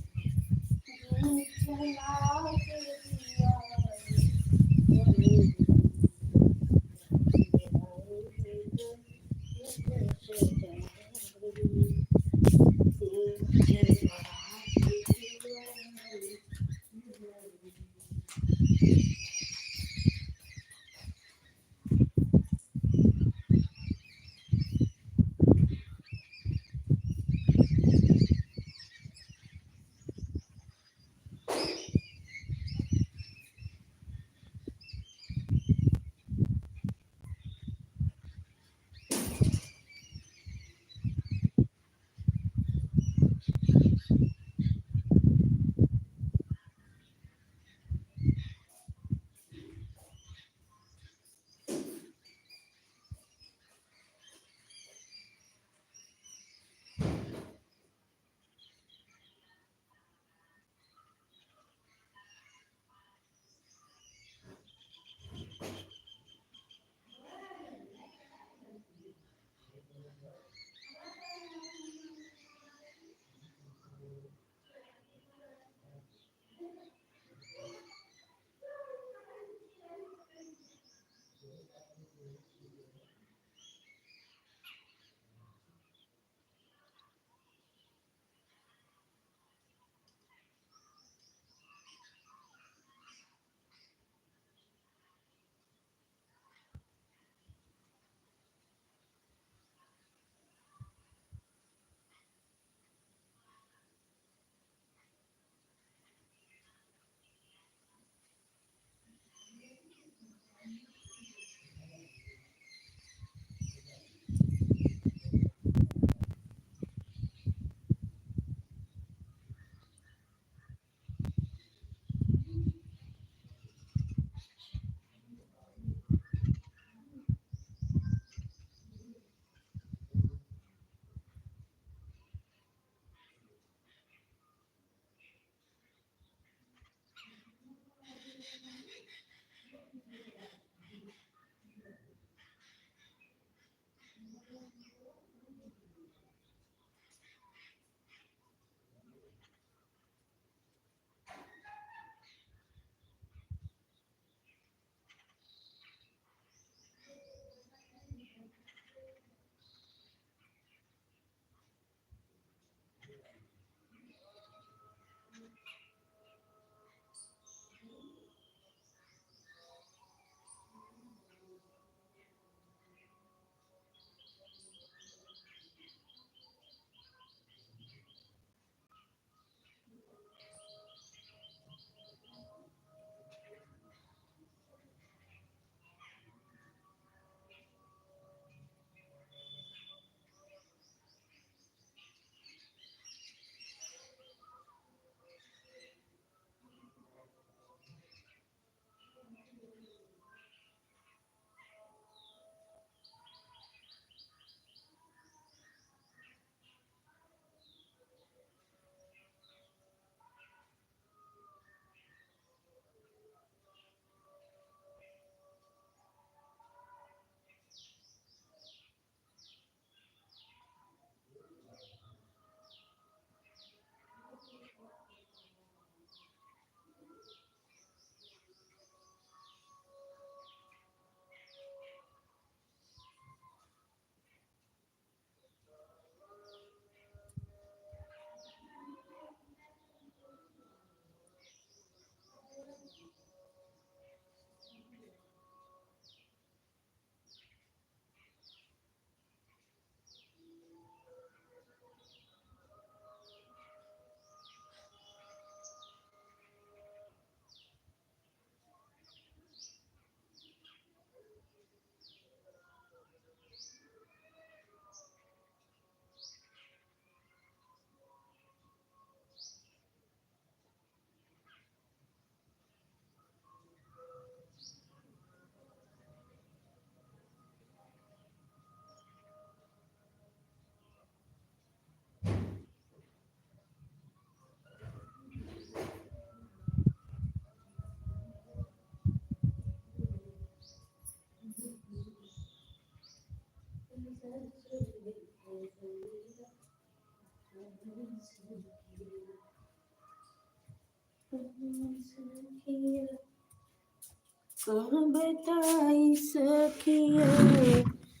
A: कहाँ बताई सखिया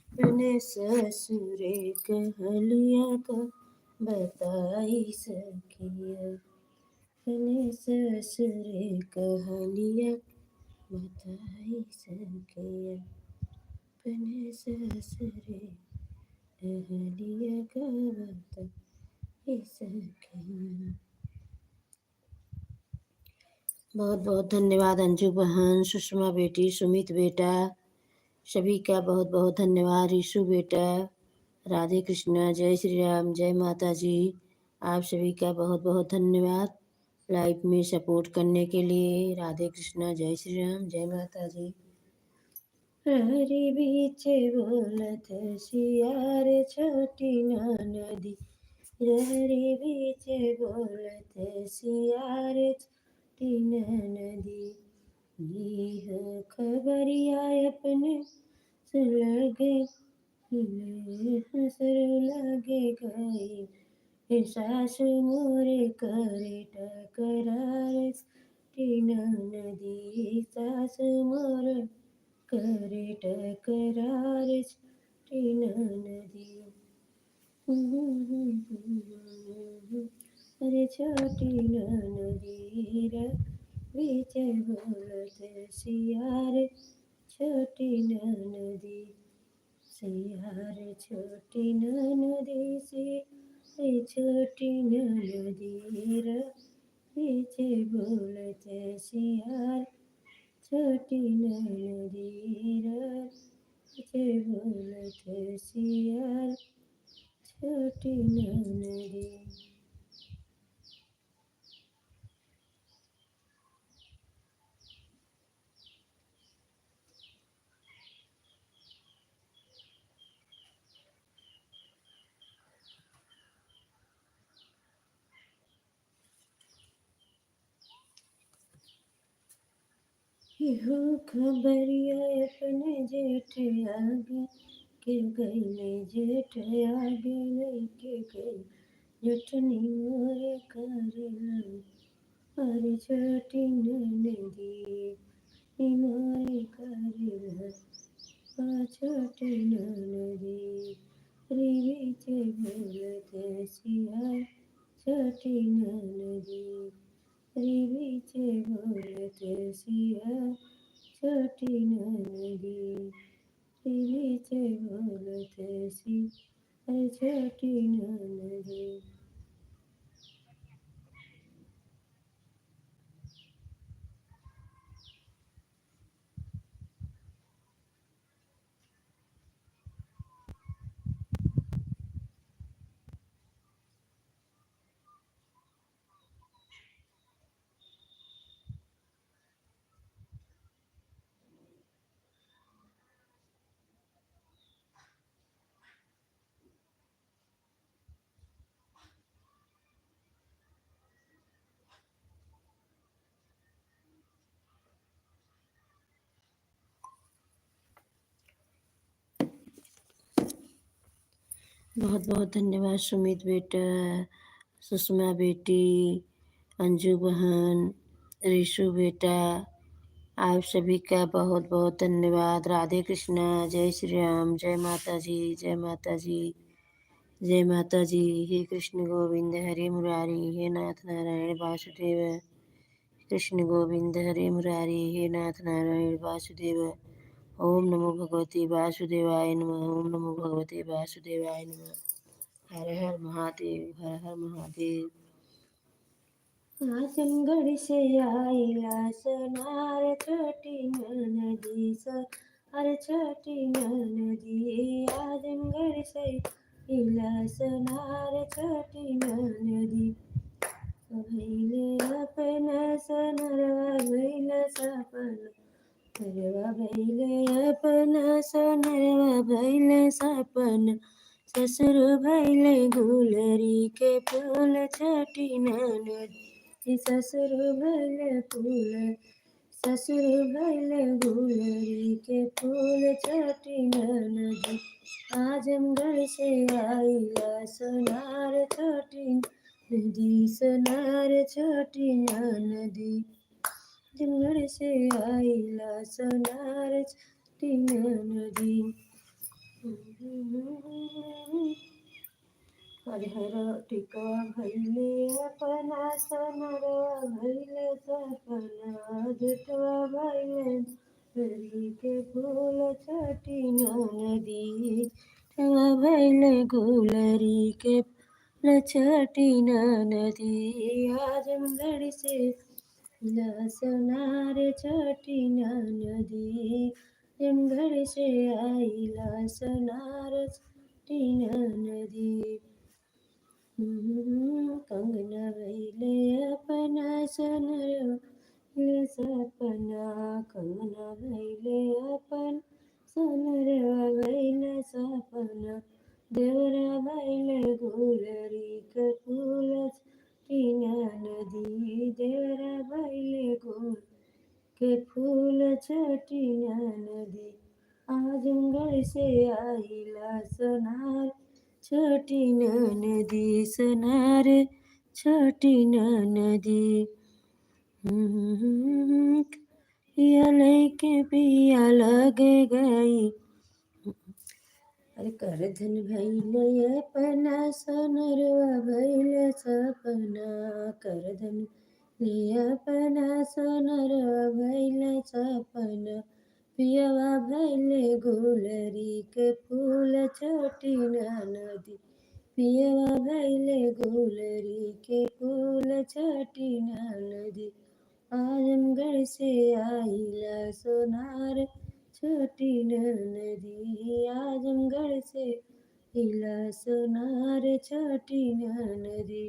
A: अपने ससुरे कहलिया का बताई सखिया अपने ससुरे कहलिया बताई सखिया अपने ससुरे कहलिया का बताई सखिया। बहुत बहुत धन्यवाद अंजू बहन, सुषमा बेटी, सुमित बेटा, सभी का बहुत बहुत धन्यवाद। ऋषु बेटा, राधे कृष्णा, जय श्री राम, जय माता जी। आप सभी का बहुत बहुत धन्यवाद लाइव में सपोर्ट करने के लिए। राधे कृष्णा, जय श्री राम, जय माता जी। हरी बीच बोलत सियार छोटी नदी, हरी बीच बोलत सियार छोटी नदी। यह खबरिया अपने सुलगे हसर लगे गई, सासु मोरे करे टकरार टीना नदी, सासु मोर करे टकरार टीना नदी। अरे छोटी नदी बीच बोलत सियार छोटी नदी, सियार छोटी नदी से छोटी नदी बीच बोलत सियार छोटी नदी बीच बोलत सियार छोटी नदी। इहो खबरिया अपने जेठ आगे के गईले, जेठ आगे लेके गई, जठनी मोरे करेला अरे छोटी नदी मोरे करेला छोटी नदी बीच बोलत सियार छोटी नदी, बीच बोलत सियार छोटी नदी, बीच बोलत सियार छोटी नदी। बहुत बहुत धन्यवाद सुमित बेटा, सुषमा बेटी, अंजू बहन, ऋषु बेटा, आप सभी का बहुत बहुत धन्यवाद। राधे कृष्णा, जय श्री राम, जय माता जी, जय माता जी, जय माता जी। हे कृष्ण गोविंद हरे मुरारी, हे नाथ नारायण वासुदेव, कृष्ण गोविंद हरे मुरारी, हे नाथ नारायण वासुदेव। ओम नमो भगवते वासुदेवाय नमः, ओम नमो भगवते वासुदेवाय नमः। हर हर महादेव, हर हर महादेव। आजमगढ़ से आईला सनार छोटी नदी अरे छोटी नदी, आजमगढ़ से आईला सनार छोटी नदी। भैले अपना सनरवा भैला सपना, नरवा भैले अपना सनरवा भैले सपना, ससुर भैले गुलरी के फूल छोटी नदी, ससुर भैले फूल ससुर भैले गुलरी के फूल छठी नदी। आजमगढ़ से आइला सोनार छठी नदी, सोनार छठी नदी। आजमगढ़ से आइला सोनार छठी नदी। हरिहर टिका भैले अपना सोनरवा भैले सपना, जुटवा भैले गुलरी के फूल छठी नदी। जुटवा भैले गुलरी के फूल छठी नदी। आजमगढ़ से सोनार छठी नदी। आजमगढ़ से आइला सोनार छठी नदी। कंगना भैले अपना सोनरवा भैले सपना, कंगना भैले अपन सोनरवा भैले सपना। देवरा भैले गुलरी के फूल छठी नदी, देवरा भैले गुल के फूल छठी नदी। आजमगढ़ से आइला सोनार छठी नदी, सोनार छठी नदी। पिया लेके पिया लग गई, अरे करधन भैले अपना सोनरवा भैले सपना, करधन ले अपना सोनरवा भैले सपना। पियवा भैले गुलरी के फूल छठी नदी, पियवा भैले गुलरी के फूल छठी नदी। आजमगढ़ से आइला सोनार छठी नदी, आजमगढ़ से आइला सोनार छठी नदी।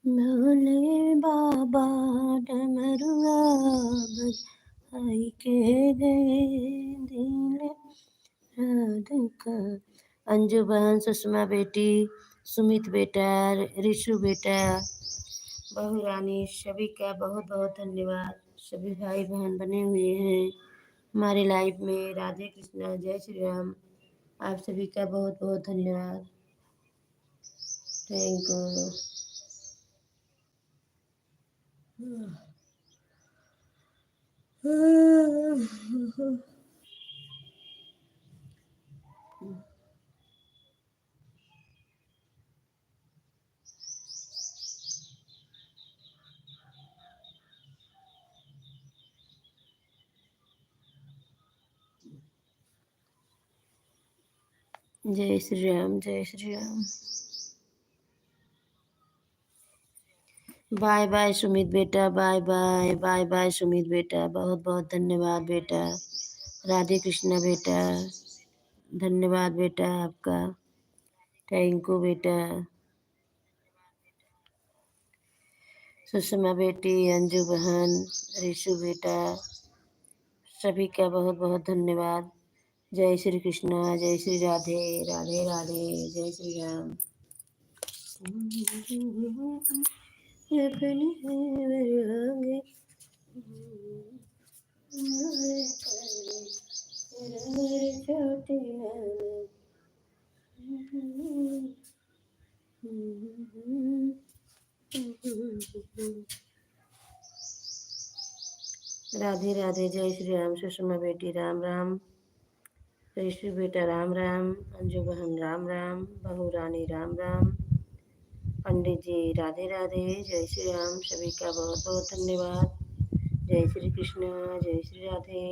A: भोले बाबा डमरुआ बजाई के दे दिल राधिका। अंजू बहन, सुषमा बेटी, सुमित बेटा, ऋषु बेटा, बहू रानी, सभी का बहुत बहुत धन्यवाद। सभी भाई बहन बने हुए हैं हमारे लाइफ में। राधे कृष्णा, जय श्री राम। आप सभी का बहुत बहुत धन्यवाद। Thank you. जय श्री राम, जय श्री राम। बाय बाय सुमित बेटा, bye bye, bye bye Sumit बेटा, बहुत बहुत धन्यवाद बेटा। राधे कृष्णा बेटा, धन्यवाद बेटा आपका। थैंक यू बेटा। सुषमा बेटी, अंजू बहन, ऋषु बेटा, सभी का बहुत बहुत धन्यवाद। जय श्री कृष्णा, जय श्री राधे, राधे राधे, जय श्री राम। अपने आगे छोटे राधे राधे। जय श्री राम। सुषमा बेटी राम राम। ऋषि बेटा राम राम। अंजू बहन राम राम। बहू रानी राम राम। पंडित जी राधे राधे। जय श्री राम। सभी का बहुत बहुत धन्यवाद। जय श्री कृष्ण। जय श्री राधे।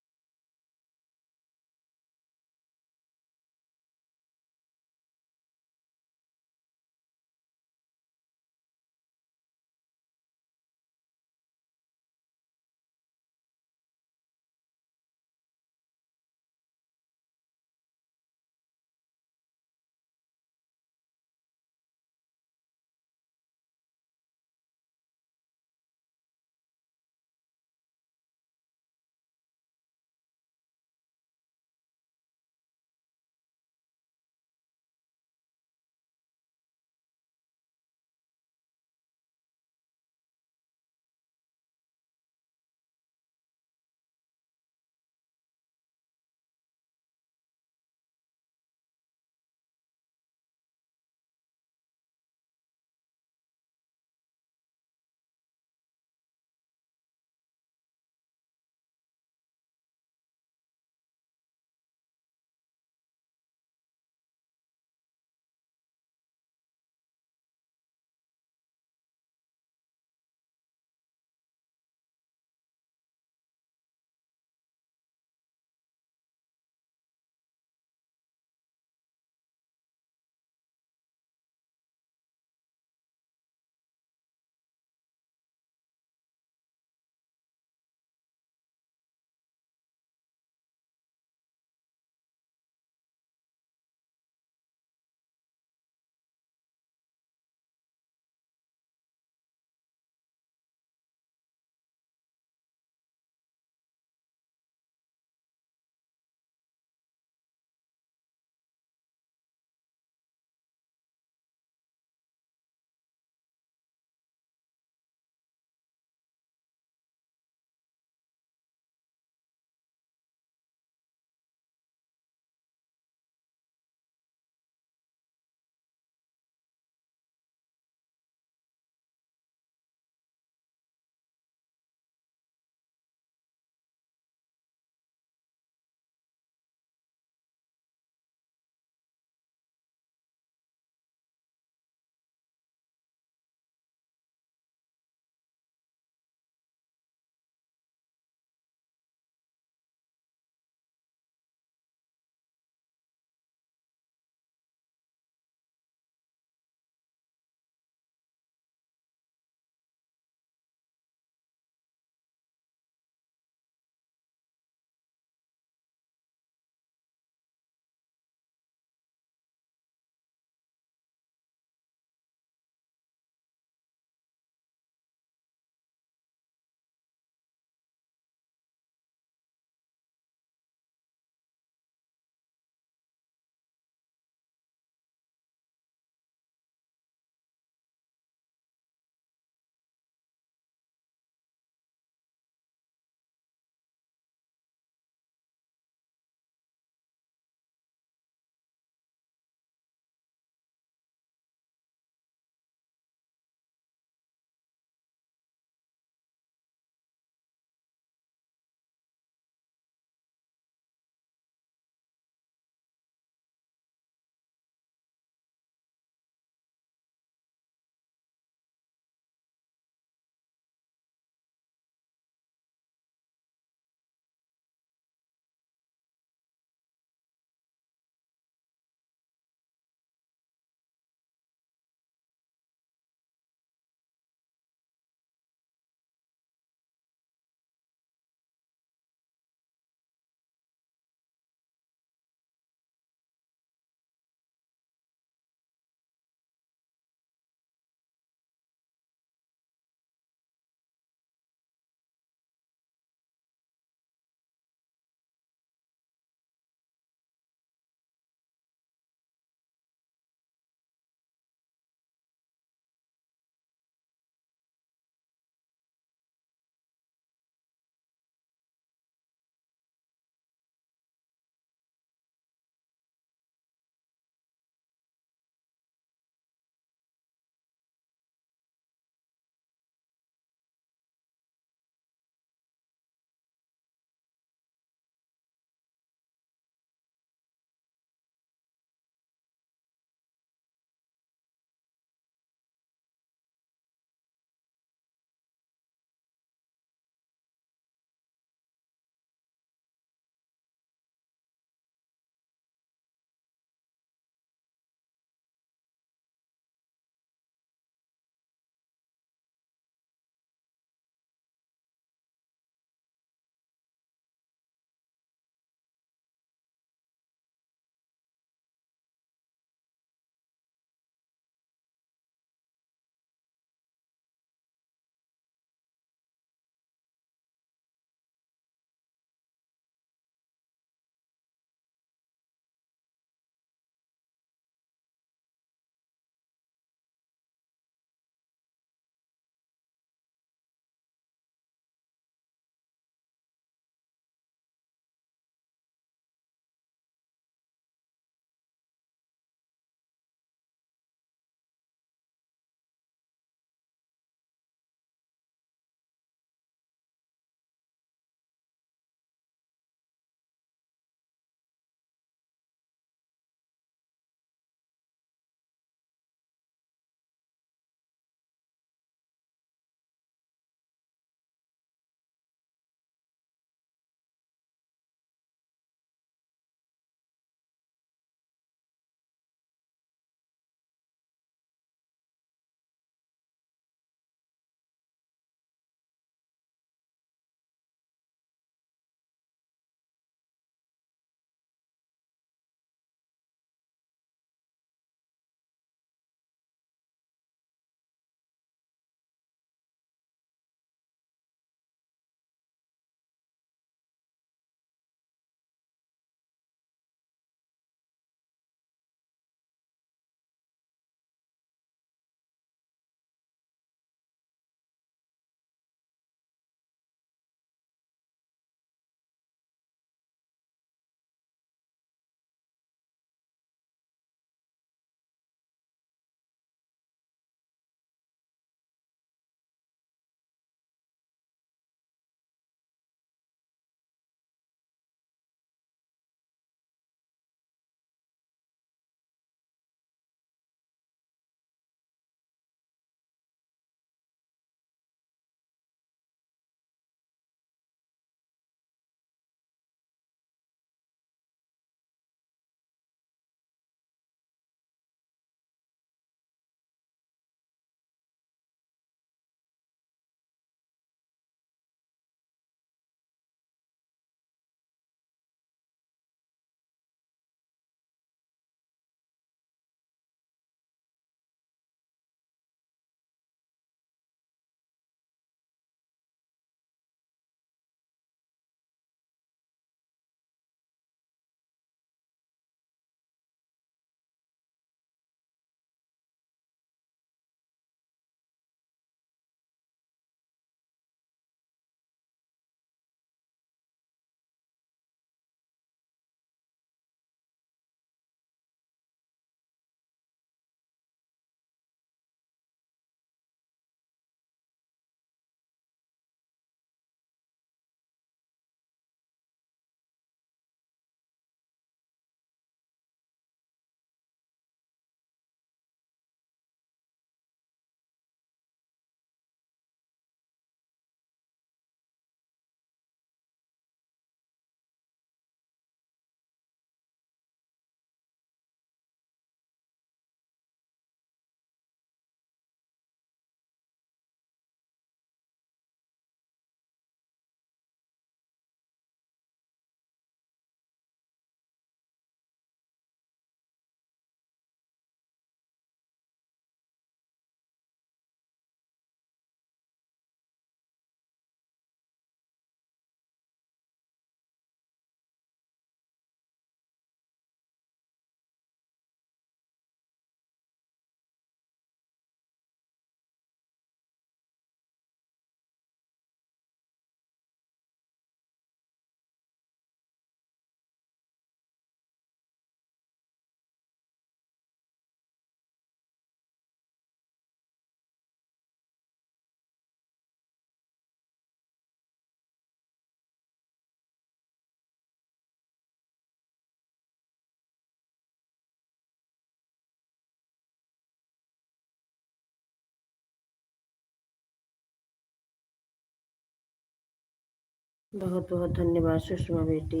A: बहुत बहुत धन्यवाद सुषमा बेटी।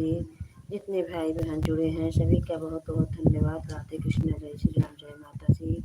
A: जितने भाई बहन जुड़े हैं सभी का बहुत बहुत धन्यवाद। राधे कृष्णा, जय श्री राम, जय माता जी।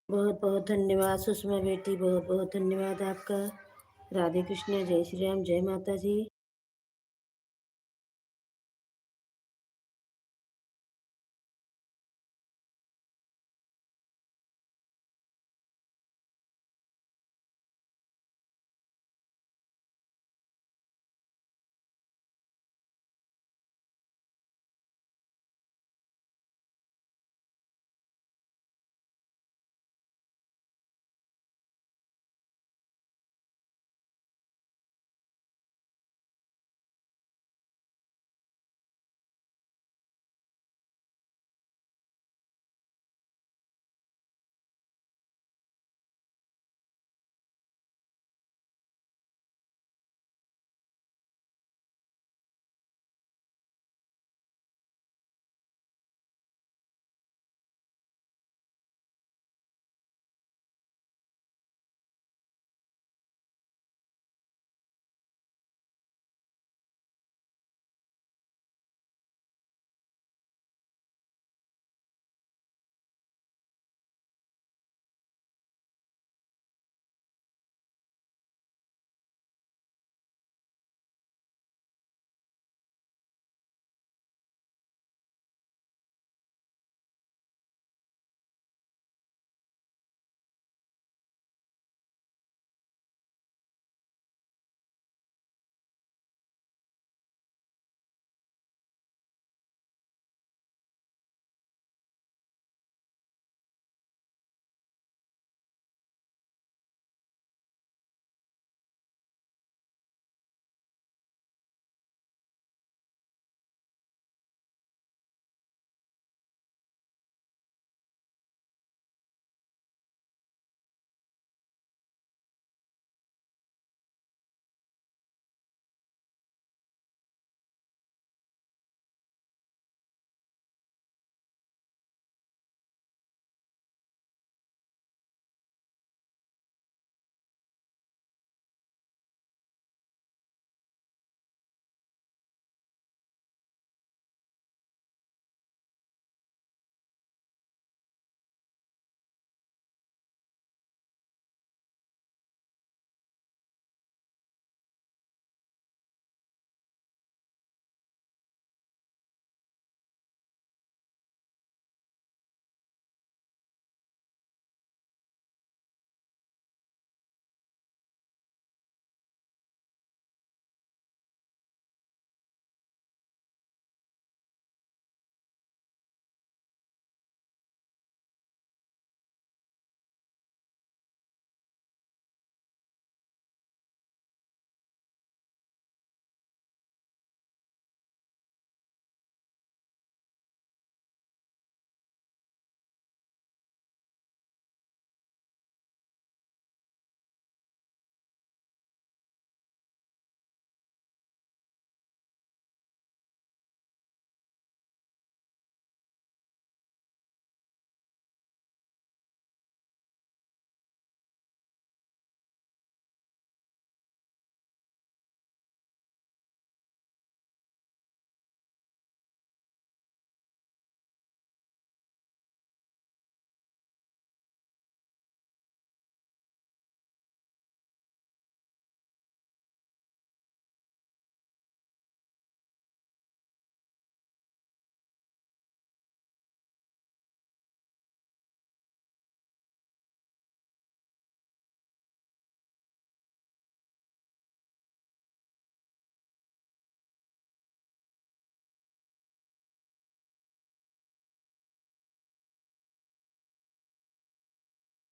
A: बहुत बहुत धन्यवाद सुषमा बेटी, बहुत बहुत धन्यवाद आपका। राधे कृष्ण, जय श्री राम, जय माता जी।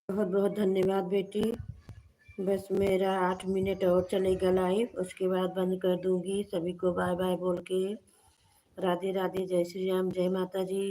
A: बहुत बहुत धन्यवाद बेटी। बस मेरा 8 मिनट और चलेगा लाइव, उसके बाद बंद कर दूंगी। सभी को बाय बाय बोल के राधे राधे, जय श्री राम, जय माता जी।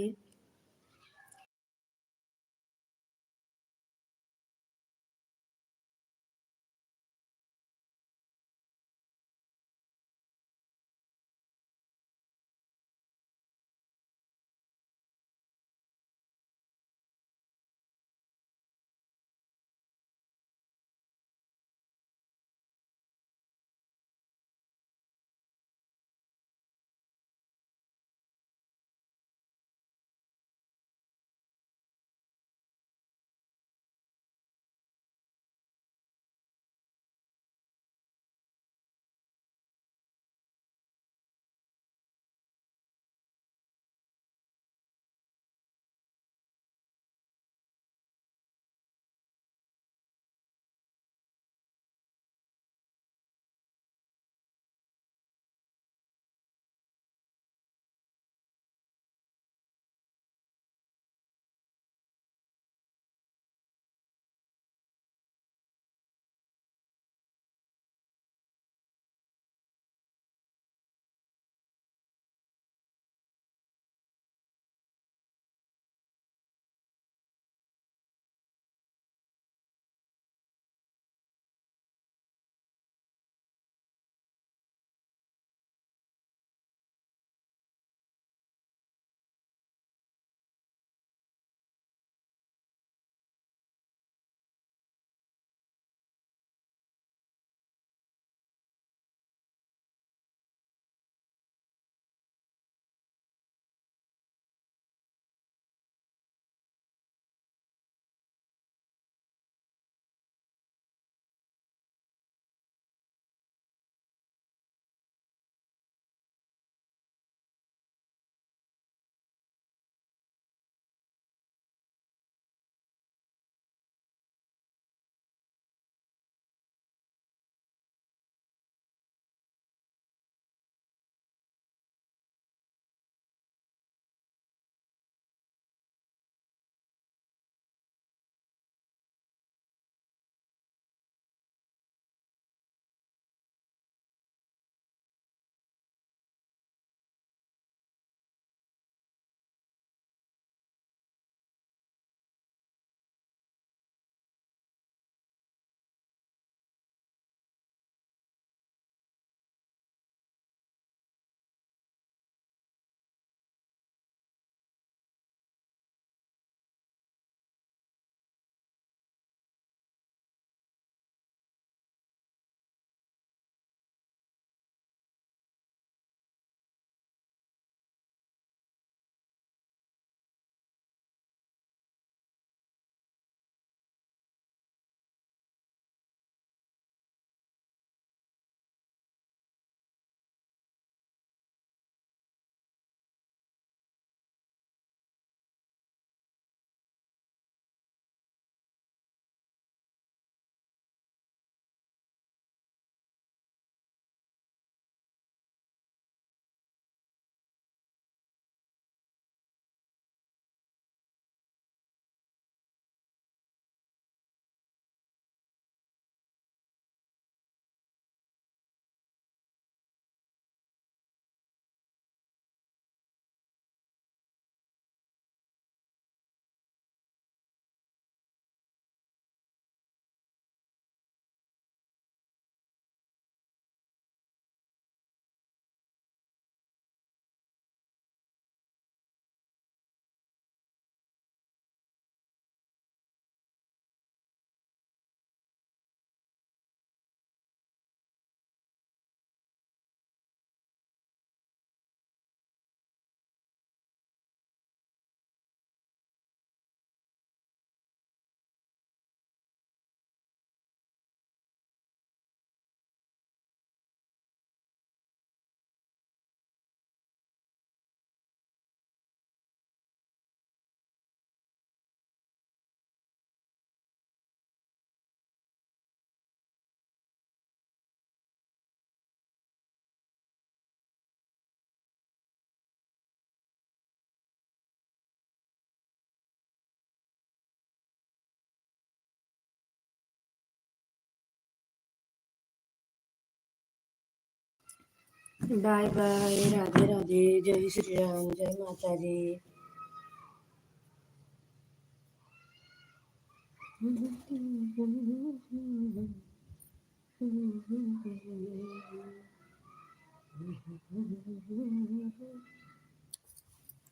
A: बाय बाय, राधे राधे, जय श्री राम, जय माता दी।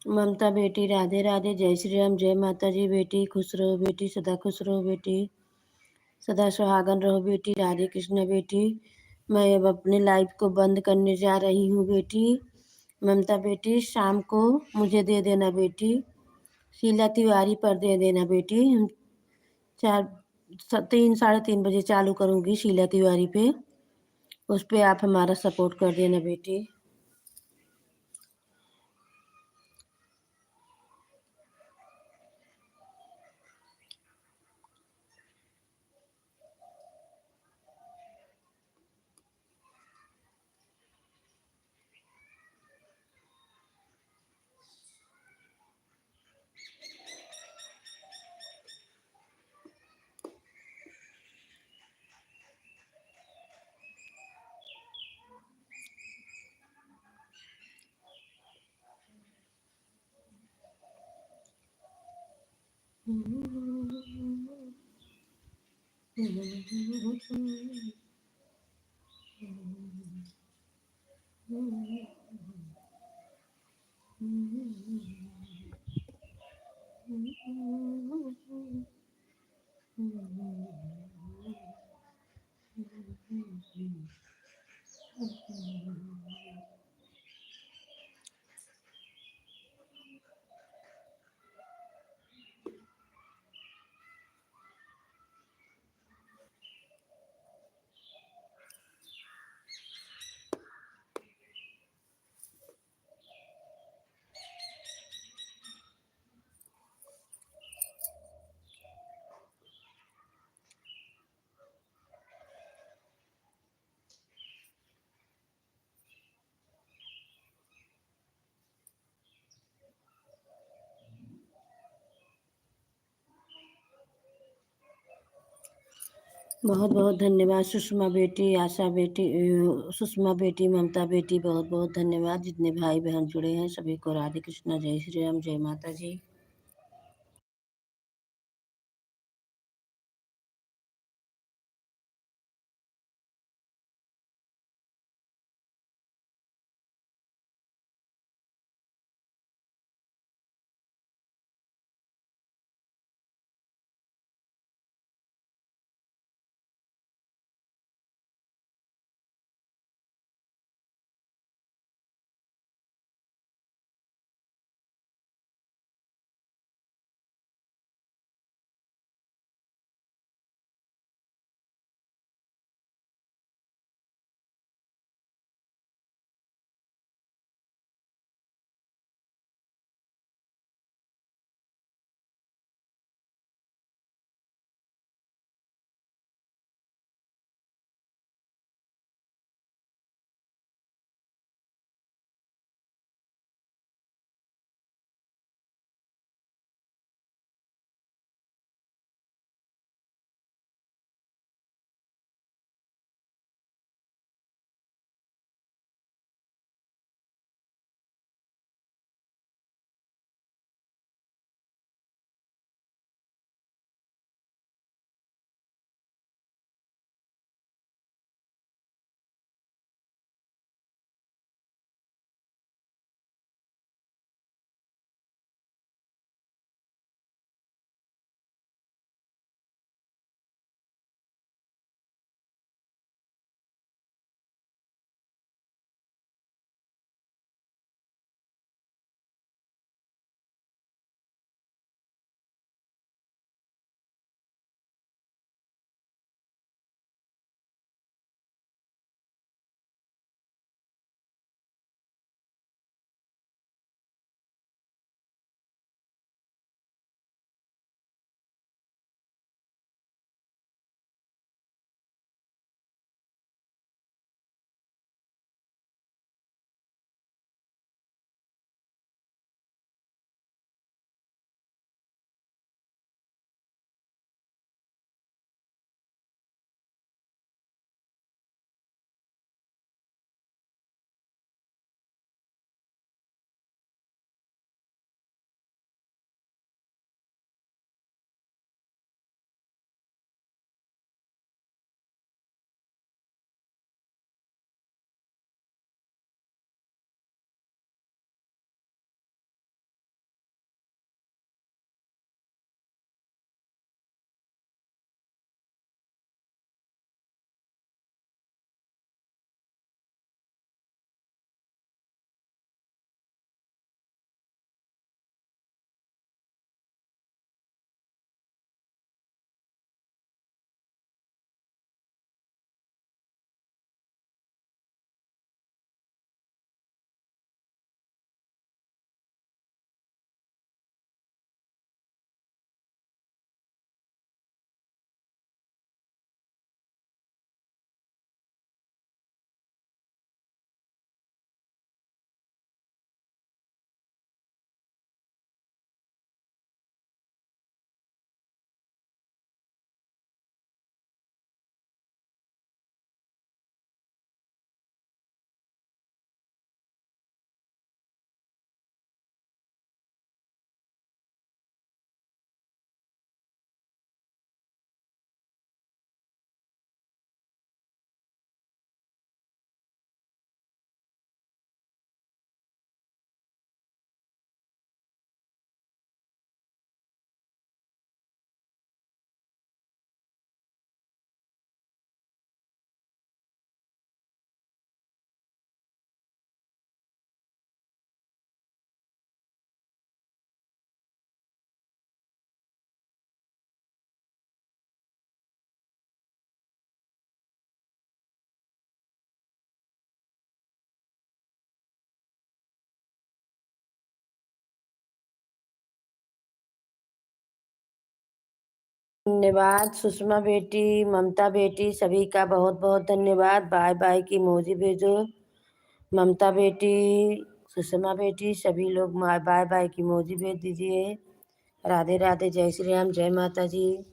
A: ममता बेटी राधे राधे, जय श्री राम, जय माता जी बेटी, खुश रहो बेटी, सदा खुश रहो बेटी, सदा सुहागन रहो बेटी, राधे कृष्ण बेटी। मैं अब अपने लाइव को बंद करने जा रही हूँ बेटी। ममता बेटी शाम को मुझे दे देना बेटी, शीला तिवारी पर दे देना बेटी। चार 3 साढ़े 3 बजे चालू करूँगी शीला तिवारी पे, उस पे आप हमारा सपोर्ट कर देना बेटी। बहुत बहुत धन्यवाद सुषमा बेटी, आशा बेटी, सुषमा बेटी, ममता बेटी, बहुत बहुत धन्यवाद। जितने भाई बहन जुड़े हैं सभी को राधे कृष्णा, जय श्री राम, जय माता जी। धन्यवाद सुषमा बेटी, ममता बेटी, सभी का बहुत बहुत धन्यवाद। बाय बाय की इमोजी भेजो। ममता बेटी, सुषमा बेटी, सभी लोग बाय बाय की इमोजी भेज दीजिए। राधे राधे, जय श्री राम, जय माता जी।